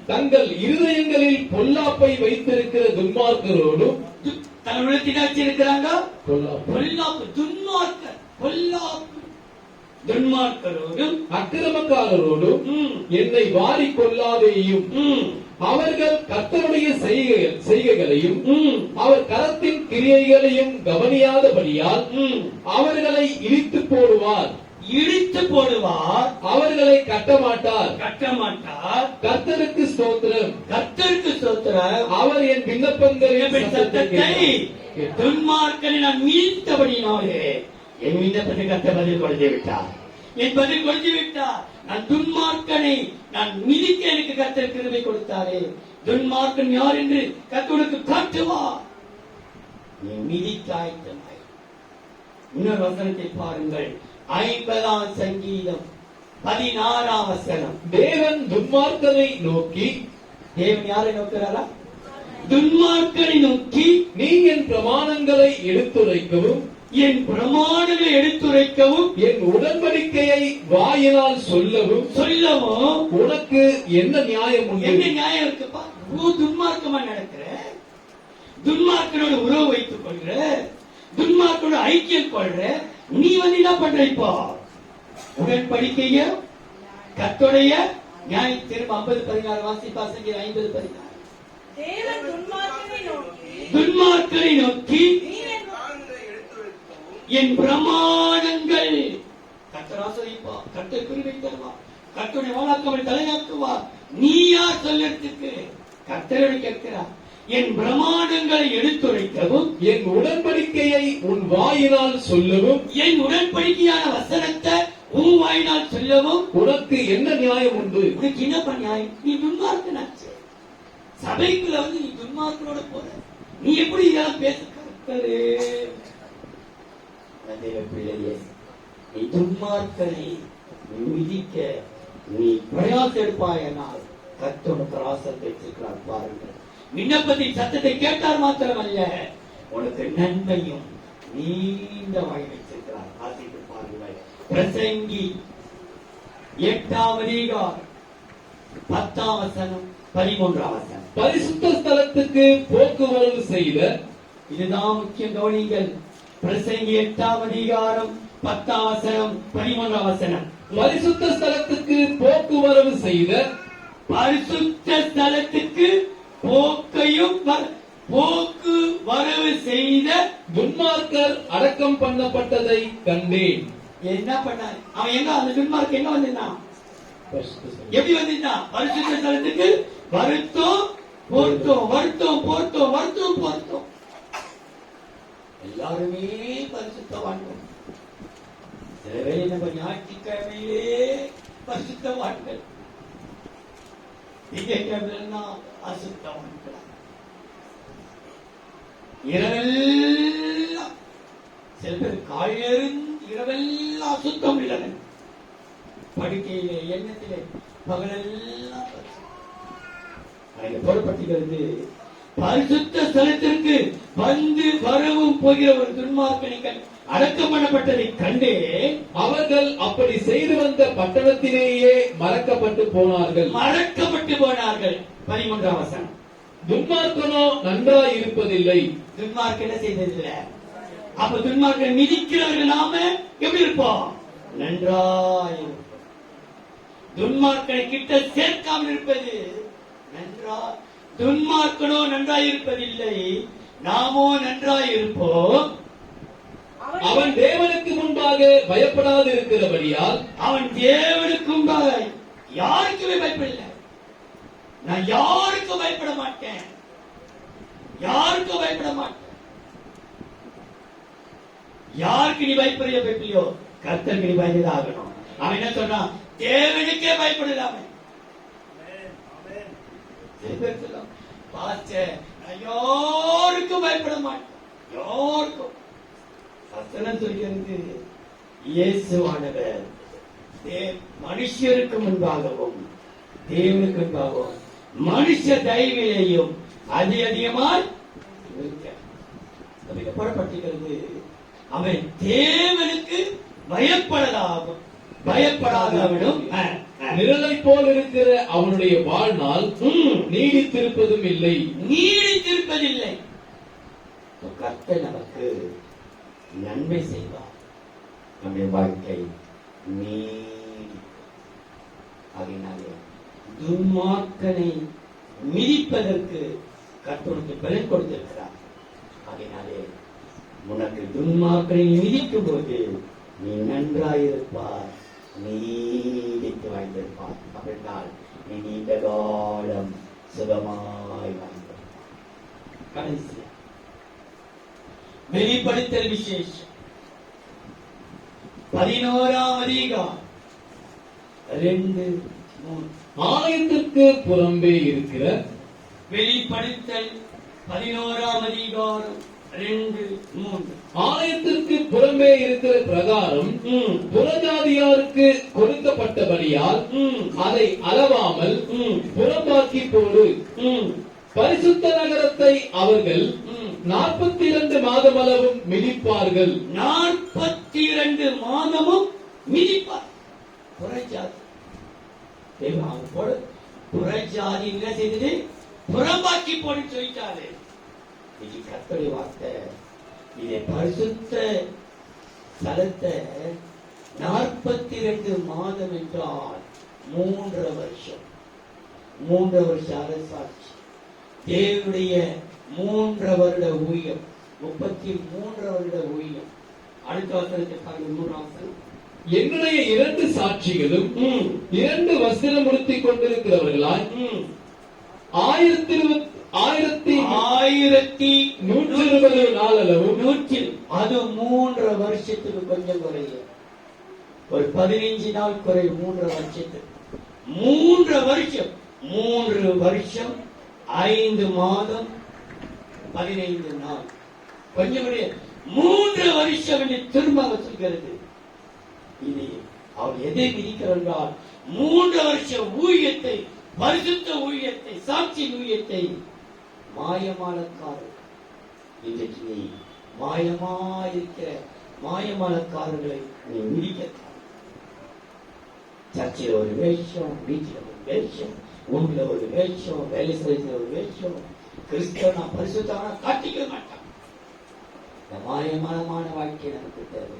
S2: தங்கள் இருதயங்களில் பொல்லாப்பை வைத்திருக்கிற துன்மார்க்கரோடும்,
S1: தன்னுடைய வச்சிருக்கிறாங்க
S2: பொல்லாப்பு,
S1: துன்மார்க்கர், பொல்லாப்பு, துன்மார்க்கரோடும்
S2: அக்கிரமக்காரரோடும் என்னை வாரி கொள்ளாதேயும். அவர்கள் கர்த்தருடைய செய்கைகளையும் அவர் கரத்தின் கிரியைகளையும் கவனியாதபடியால் அவர்களை இழித்து போடுவார்.
S1: இடித்து போடுவார்,
S2: அவர்களை கட்டமாட்டார்.
S1: கர்த்தருக்கு ஸ்தோத்திரம், கர்த்தருக்கு ஸ்தோத்திரம்.
S2: அவர் என் விண்ணப்பங்களின்
S1: சத்தத்தை துன்மார்க்கனை நான் மீட்டபடினாலே என் விண்ணப்பத்தை கர்த்தர் பதில் கொடுத்து விட்டார். என் பதில் கொடுத்து விட்டார். நான் துன்மார்க்கனை நான் மிதிக்க எனக்கு கர்த்தர் கிருபை கொடுத்தாரே. துன்மார்க்கன் யார் என்று கர்த்தருக்கு காட்டுவார். நீ மிதிக்க ஆயத்தமாய். இன்னொரு வசனத்தை பாருங்கள். 50ஆம் சங்கீதம் 16ஆம் வசனம்.
S2: தேவன் துன்மார்க்கனை நோக்கி,
S1: தேவன் யாரை நோக்கிறாரா? துன்மார்க்கனை நோக்கி,
S2: நீ என் பிரமாணங்களை எடுத்துரைக்கவும்,
S1: என் பிரமாணங்களை எடுத்துரைக்கவும்,
S2: என் உடன்படிக்கையை வாயினால் சொல்லவும் உனக்கு என்ன நியாயம் உண்டு?
S1: என்ன நியாயம் இருக்குப்பா? துன்மார்க்கமா நடக்கிற, துன்மார்க்கனோட உறவு வைத்துக் கொள்ற, துன்மார்க்கனோட ஐக்கியம் கொள்ற, நீ வந்து என்ன பண்ற? இப்போ உடன்படிக்கைய கர்த்தருடைய நியாயம். திரும்ப 50:16 வாசிப்பா. சங்கீதம் 50:16.
S3: தேவன்
S1: துன்மார்க்கனை நோக்கி என் பிரமாணங்கள், கர்த்தர் ஆசீர்வதிப்பா, கர்த்தர் கிருபை தருவார், கர்த்தருடைய வாழாக்கங்களை தலையாக்குவார். நீ யார் சொல்லறதுக்கு? கர்த்தரை கேட்கிறார். என் பிரமாணங்களை எடுத்துரைக்கவும்,
S2: என் உடன்படிக்கையை உன் வாயினால் சொல்லவும்,
S1: என் உடன்படிக்கையான வசனத்தை உன் வாயினால் சொல்லவும்
S2: உனக்கு என்ன நியாயம் உண்டு?
S1: உனக்கு என்னப்பா நியாயம்? நீ துன்மார்க்கனாச்சு. சபைக்குள்ள வந்து நீ துன்மார்க்கனோட போற, நீ எப்படி இதெல்லாம் பேச? கர்த்தரே, பிள்ளையே, நீ துன்மார்க்கனை மிதிக்க நீ பிரயாசம் எடுப்பாயனால் கர்த்தர் ராசத்தை வச்சிருக்கிறார். பாருங்கள், விண்ணப்பத்தின் சத்தத்தை கேட்டார் மாத்திரமல்ல, உனக்கு நன்மையும் நீண்ட வாய் வைத்திருக்கிறார். ஆசிட்டு பாருங்கள். பிரசங்கி 8ஆம் அதிகாரம் 10ஆம் வசனம் 13ஆம் வசனம்.
S2: பரிசுத்த ஸ்தலத்துக்கு போக்குவரவு செய்த,
S1: இதுதான் முக்கியம், கவனிங்கள். பிரசங்கி 8ஆம் அதிகாரம் 10ஆம் வசனம் 13ஆம் வசனம்.
S2: பரிசுத்த ஸ்தலத்துக்கு போக்குவரவு செய்த,
S1: பரிசுத்த ஸ்தலத்துக்கு போக்கு வரவு செய்த
S2: துன்மார்க்கர் அடக்கம் பண்ணப்பட்டதை கண்டேன்.
S1: என்ன பண்ணார் அவன்? எங்க அந்த துன்மார்க்க எங்க வந்திருந்தான்? எப்படி வந்திருந்தான்? பரிசுத்த ஸ்தலத்துக்கு வருத்தம் பொருத்தம், வருத்தம் பொருத்தம், வருத்தம் பொருத்தம். எல்லாருமே பரிசுத்தவான்கள். சில பேர் நம்ம ஞாயிற்றுக்கிழமையிலே பரிசுத்தவான்கள், திங்கட்கிழமை அசுத்தவான்கள். இரவெல்லாம் சில பேர் காலையிலிருந்து இரவெல்லாம் அசுத்தம் உள்ளவன். படுக்கையிலே, எண்ணத்திலே பகலெல்லாம் பொருட்படுத்துகிறது. பரிசுத்த ஸ்தலத்திற்கு வந்து வரவும் போகிற ஒரு துன்மார்க்கனிகள் அடக்கம் பண்ணப்பட்டதை கண்டே
S2: அவர்கள் அப்படி செய்து வந்த பட்டணத்திலேயே மறக்கப்பட்டு போனார்கள்.
S1: 13ஆம் வசனம்.
S2: துன்மார்க்கனோ நன்றாய் இருப்பதில்லை.
S1: துன்மார்க்க என்ன செய்ததில்ல. அப்ப துன்மார்க்க மிதிக்கிறவர்கள் நாம எப்படி இருப்போம்? நன்றாய். துன்மார்க்கனை கிட்ட சேர்க்காமல் இருப்பது நன்றா. துன்மார்க்கனோ நன்றாய் இருப்பதில்லை, நாமோ நன்றாய் இருப்போம்.
S2: அவன் தேவனுக்கு முன்பாக பயப்படாது இருக்கிறபடியால்,
S1: அவன் தேவனுக்கு முன்பாக யாருக்குமே பயப்படல. நான் யாருக்கும் பயப்பட மாட்டேன், யாருக்கும் பயப்பட மாட்டேன். யாருக்கு நீ பயப்படுறியோ பயப்படலையோ, கர்த்தருக்கு நீ பயந்துதான் ஆகணும். அவன் என்ன சொன்னான்? தேவனுக்கே பயப்படல. அவன் பாஸ்டர் யாருக்கும் பயப்பட மாட்டேன். யாருக்கும். வசனம் சொல்கிறது, இயேசுவானவர் மனுஷருக்கு முன்பாகவும் தேவனுக்கு முன்பாகவும் மனுஷ தயவிலேயும் அதிகமாய் புறப்பட்டிருக்கிறது. அவன் தேவனுக்கு பயப்படாதவனும்
S2: நிழலை போல் இருக்கிற அவனுடைய வாழ்நாள் நீடித்திருப்பதும் இல்லை.
S1: நீடித்திருப்பதில்லை. கர்த்தர் நமக்கு நன்மை செய்வார். நம்முடைய வாழ்க்கை நீடினாலே துன்மார்க்கனை மிதிப்பதற்கு கர்த்தருக்கு பலன் கொடுத்திருக்கிறார். அதனாலே உனக்கு துன்மார்க்கனை மிதிக்கும் போது நீ நன்றாயிருப்பார், நீடித்து வாழ்ந்திருப்பார். அப்படின்னால் நீ நீண்ட காலம் சுகமாய் வாழ்ந்தார். கடைசியா வெளிப்படுத்தல் விசேஷம் 11ஆம் அதிகாரம் 2-3.
S2: ஆலயத்திற்கு புறம்பே இருக்கிற
S1: வெளிப்படுத்தல் 11ஆம் அதிகாரம் 2-3.
S2: ஆலயத்திற்கு புறம்பே இருக்கிற பிரகாரம் புறஜாதியாருக்கு கொடுக்கப்பட்டபடியால் அதை அளவாமல் புறம்பாக்கி போடு. பரிசுத்த நகரத்தை அவர்கள் 42 மாதமளவும் மிதிப்பார்கள்.
S1: 42 மாதமும் மிதிப்பார். புறஜாதி புறஜாதி என்ன செய்தது? புறம்பாக்கி போட்டு சொல்லிட்டாரு. இது கர்த்தருடைய வார்த்தை. இதை பரிசுத்த ஸ்தலத்தை 42 மாதம் என்றால் 3 வருஷம். 3 வருஷ அரசாட்சி. தேவனுடைய 3 வருட ஊழியம், 33 வருட ஊழியம். அடுத்த வசனத்தை பாருங்க, 3ஆம் வசனம்.
S2: என்னுடைய 2 சாட்சிகளும் 2 வஸ்திரம் உடுத்திக் கொண்டிருக்கிறவர்களாய் 1120 நாளளவும்
S1: அது 3 வருஷத்துக்கு கொஞ்சம் குறையும். ஒரு 15 நாள் குறை. 3 வருஷத்துக்கு 3 வருஷம். 3 வருஷம் 5 மாதம் 15 நாள் கொஞ்சம் குறைய. 3 வருஷம் என்று திரும்ப சொல்கிறது. இது அவர் எதை விதிக்கிறார்? 3 வருஷ ஊழியத்தை, பரிசுத்த ஊழியத்தை, சாட்சி ஊழியத்தை மாயமாலக்காரர். இன்றைக்கு நீ மாயமாயிருக்கிற மாயமாலக்காரர்களை நீ விதிக்கிறார். சர்ச்சையில் ஒரு வேஷம், வீட்டில் ஒரு வேஷம், ஊர்ல ஒரு வேஷம், வேலை செய்யற ஒரு வேஷம். கிறிஸ்தவனா பரிசுத்தவனா காட்டிக்க மாட்டான். இந்த மாயமானமான வாழ்க்கை நமக்கு தேவை.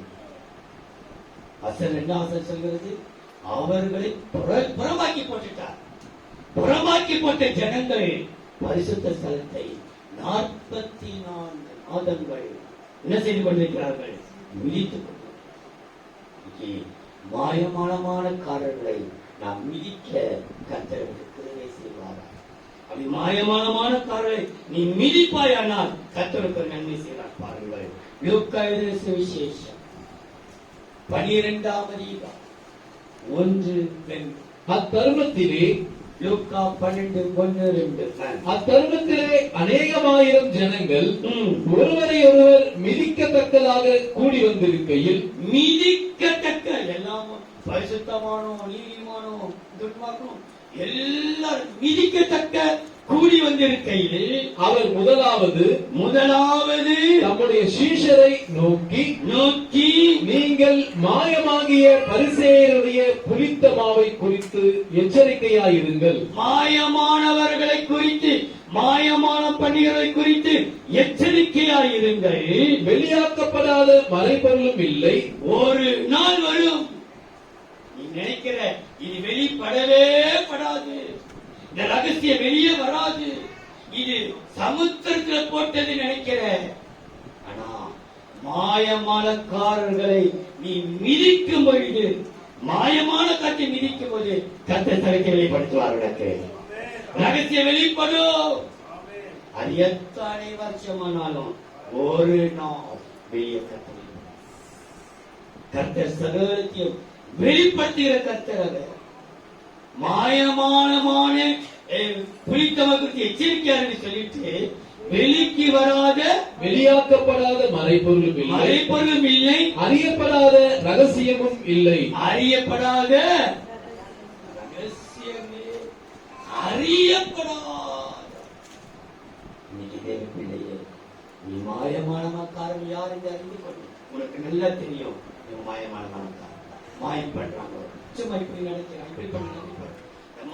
S1: வசனம் 2 சொல்கிறது, அவர்களை புறமாக்கி போட்டுட்டார். புறமாக்கி போட்ட ஜனங்கள் பரிசுத்த ஸ்தலத்தை 44 மாதங்கள் என்ன செய்து கொண்டிருக்கிறார்கள்? மிதித்துக் கொண்டிருக்கிறார்கள். மாயமானக்காரர்களை நாம் மிதிக்க கர்த்தருக்கு கிருபை செய்வாரா? அப்படி மாயமானக்காரர்களை நீ மிதிப்பாயானால் கர்த்தருக்கு நன்மை செய்வார். பாருங்கள், லூக்கா எழுதின சுவிசேஷம் 12ஆம் அதிகாரம் 1-2.
S2: அத்தருணத்திலே
S1: லூக்கா 12:1-2.
S2: அத்தருணத்திலே அநேகமாயிரம் ஜனங்கள் ஒருவரை ஒருவர் மிதிக்கத்தக்கதாக கூடி வந்திருக்கையில்,
S1: மிதிக்கத்தக்க எல்லாம் பரிசுத்தமானோ நீதிமானோ துன்மார்க்கனோ எல்லாரும் மிதிக்கத்தக்க கூடி வந்திருக்கையில்
S2: அவர் முதலாவது
S1: நம்முடைய
S2: சீஷரை நோக்கி நீங்கள் மாயமாகிய பரிசேயருடைய புளித்த மாவை குறித்து எச்சரிக்கையாயிருங்கள்.
S1: மாயமானவர்களை குறித்து, மாயமான பணிகளை குறித்து எச்சரிக்கையாயிருங்கள்.
S2: வெளியாக்கப்படாத மறைபொருளும் இல்லை.
S1: ஒரு நாள் வரும், நீ நினைக்கிற இது வெளிப்படவே படாது, இந்த ரகசியம் வெளியே வராது, இது சமுத்திரத்தில் போட்டது நினைக்கிற. ஆனா மாயமானக்காரர்களை நீ மிதிக்கும் பொழுது, மாயமான காற்றை மிதிக்கும் போது கர்த்தர் தனக்கு வெளிப்படுத்துவார். உனக்கு ரகசியம் வெளிப்படும். அது எத்தனை வருஷமானாலும் ஒரு நாள் வெளியே கர்த்தர் சகலத்தையும் வெளிப்படுத்துகிற கர்த்தர். மாயமான புளித்தவ குறித்து எச்சரிக்கையார் சொல்லிட்டு வெளிக்கு வராத
S2: வெளியாக்கப்படாத மறைபொருளும் இல்லை,
S1: மறைபொருளும் இல்லை,
S2: அறியப்படாத ரகசியமும் இல்லை.
S1: அறியப்படாத ரகசியமே அறியப்படாத. இன்னைக்கு தேவ பிள்ளையே, நீ மாயமான மக்காரன் யார் என்று அறிந்து கொண்டு உனக்கு நல்லா தெரியும். நீ மாயமான மக்காரன், மாயம் பண்றாங்க, சும்மா இப்படி நினைக்கிறான், இப்படி பண்ண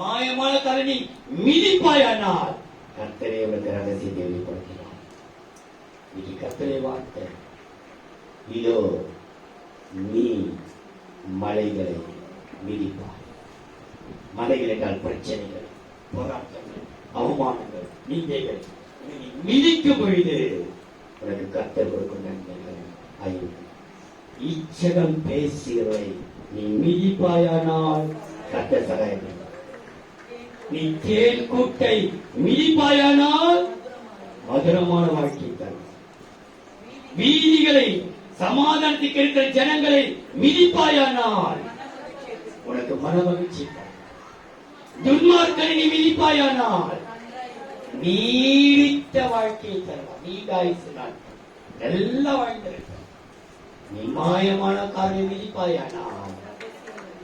S1: மாயமான காரணி மிதிப்பாயானால் கர்த்தரே உனக்கு ரகசியத்தை வெளிப்படுத்தினார். இன்னைக்கு கர்த்தரே வார்த்தை, இதோ நீ மலைகளை மிதிப்பாய். மலைகள் என்றால் பிரச்சனைகள், போராட்டங்கள், அவமானங்கள், நிந்தைகள். நீ மிதிக்கும் பொழுது உனக்கு கர்த்தர் கொடுக்கும் நன்மைகள் ஐந்து. இச்சகம் பேசுகிறவை நீ மிதிப்பாயானால் கர்த்தர் சகாயம். நீ தேன் கூட்டை மிதிப்பாயானால் மதுரமான வாழ்க்கை தரும். வீதிகளை சமாதானத்துக்கு இருக்கிற ஜனங்களை மிதிப்பாயானால் உனக்கு மன மகிழ்ச்சி தரும். துன்மார்க்கனை நீ மிதிப்பாயானால் நீடித்த வாழ்க்கையை தருவார். நீடாயுசு நாட்கள் நல்லா வாழ்ந்திருக்க. நீ மாயமான காரை மிதிப்பாயானால்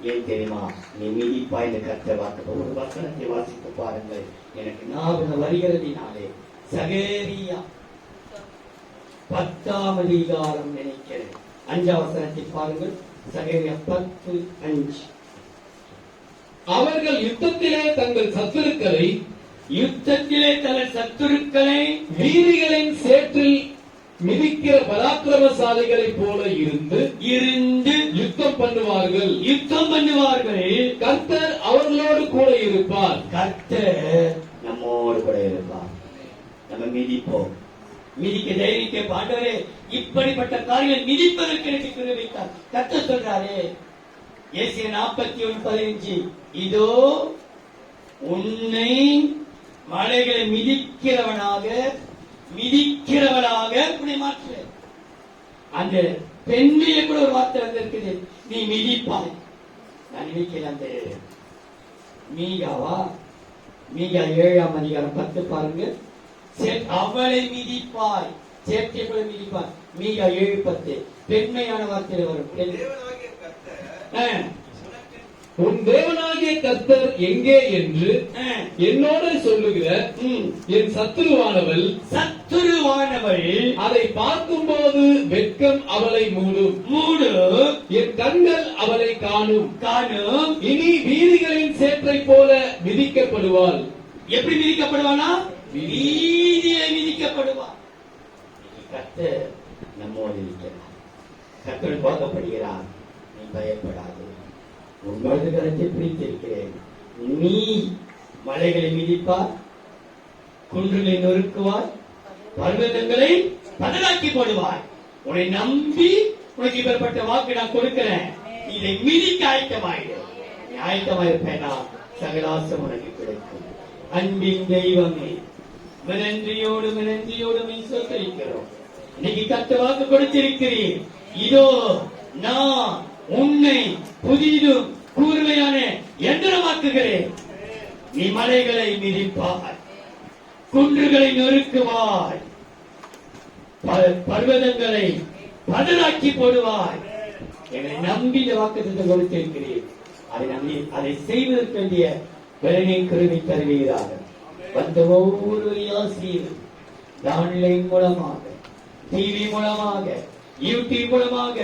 S1: ஏன் தெரியுமா? நீ மிதிப்பாய் கர்த்தர் வார்த்தை. ஒரு வசனத்தை வாசித்து பாருங்கள், எனக்கு ஞாபகம் வருகிறதினாலே. சகேரியா 10ஆம் அதிகாரம் நினைக்கிறேன், 5ஆம் வசனத்தை பாருங்கள். சகேரியா 10:5.
S2: அவர்கள் யுத்தத்திலே தங்கள் சத்துருக்களை வீதிகளின் சேற்றில் மிதிக்கிற பராக்கிரமசாலிகளைப் போல இருந்து யுத்தம் பண்ணுவார்கள். கர்த்தர் அவர்களோடு கூட இருப்பார்.
S1: கர்த்தர் நம்மோடு கூட இருப்பார். நம்ம மிதிப்போம். மிதிக்க தைரியத்தை பாண்டவரே, இப்படிப்பட்ட காரியங்கள் மிதிப்பதற்கு எனக்கு கிருபைத்தார். கர்த்தர் சொல்றாரே, ஏசாயா 41:15, இதோ உன்னை மலைகளை மிதிக்கிறவனாக உன்னை மாற்ற. அந்த பெண்ணிலே கூட ஒரு வார்த்தை வந்திருக்குது, நீ மிதிப்பாய். நான் நினைக்கிறேன் அந்த மீகா 7ஆம் அதிகாரம் 10 பாருங்க. அவளை மிதிப்பாய், சேற்றை கூட மிதிப்பாய். மீகா 7:10 பெண்மையான வார்த்தையில வரும்.
S2: உன் தேவனாகிய கர்த்தர் எங்கே என்று என்னோடு சொல்லுகிற என் சத்துருவானவள் அதை பார்க்கும்போது வெட்கம் அவளை மூடும். என் கண்கள் அவளை காணும். இனி வீதிகளின் சேற்றை போல மிதிக்கப்படுவாள். எப்படி மிதிக்கப்படுவானா? வீதியை மிதிக்கப்படுவாள். கர்த்தர் நம்மோடு இருக்கிறார். கர்த்தர் பார்க்கப்படுகிறார். நீ பயப்படாது. உன் வலது கரத்தை பிடித்திருக்கிறேன். நீ மலைகளை மிதிப்பார், குன்றுகளை நொறுக்குவார், பர்வதங்களை பதறாக்கி போடுவார். உன்னை நம்பி உனக்கு இப்பேற்பட்ட வாக்கு நான் கொடுக்கிறேன். இதை மிதிக்க ஆயத்தமாயிடு. நீ ஆயத்தமாயிருப்பேனா சகலாசம் உனக்கு கிடைக்கும். அன்பின் தெய்வமே, நன்றியோடு சோதரிக்கிறோம். இன்னைக்கு கர்த்தர் வாக்கு கொடுத்திருக்கிறீர். இதோ நான் உன்னை புதிதும் கூர்மையான எந்திரமாக்குகிறேன். நீ மலைகளை மிதிப்பாய், குன்றுகளை நொறுக்குவாய், பர்வதங்களை பதறாக்கி போடுவாய். என்னை நம்பி இந்த வாக்குத்தத்தை கொடுத்திருக்கிறேன். அதை செய்வதற்கு வேண்டிய பலனை கருவி தருவீராக. வந்த ஒவ்வொரு ஆசிரியரும் ஆன்லைன் மூலமாக, டிவி மூலமாக, யூடியூப் மூலமாக,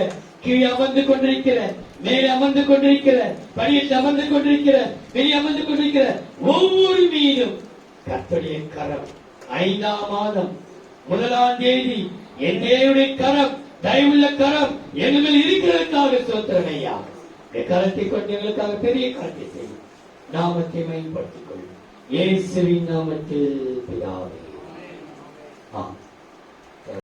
S2: கீழே அமர்ந்து கொண்டிருக்கிற, மேலே அமர்ந்து கொண்டிருக்கிற, படியில் அமர்ந்து கொண்டிருக்கிற, வெளியே அமர்ந்து கொண்டிருக்கிற ஒவ்வொரு மீதும் கர்த்தருடைய கரம் 5ஆம் மாதம் 1ஆம் தேதி என் தேவனுடைய கரம், தயவுள்ள கரம் எங்கள் இருக்கிறதற்காக சோத்திரம் ஐயா. கரத்தை கொண்டு எங்களுக்காக பெரிய காரியத்தை செய்யும். நாமத்தை மேம்படுத்திக் கொள்ளும். இயேசுவின் நாமத்தில் பிதாவே. ஆமென்.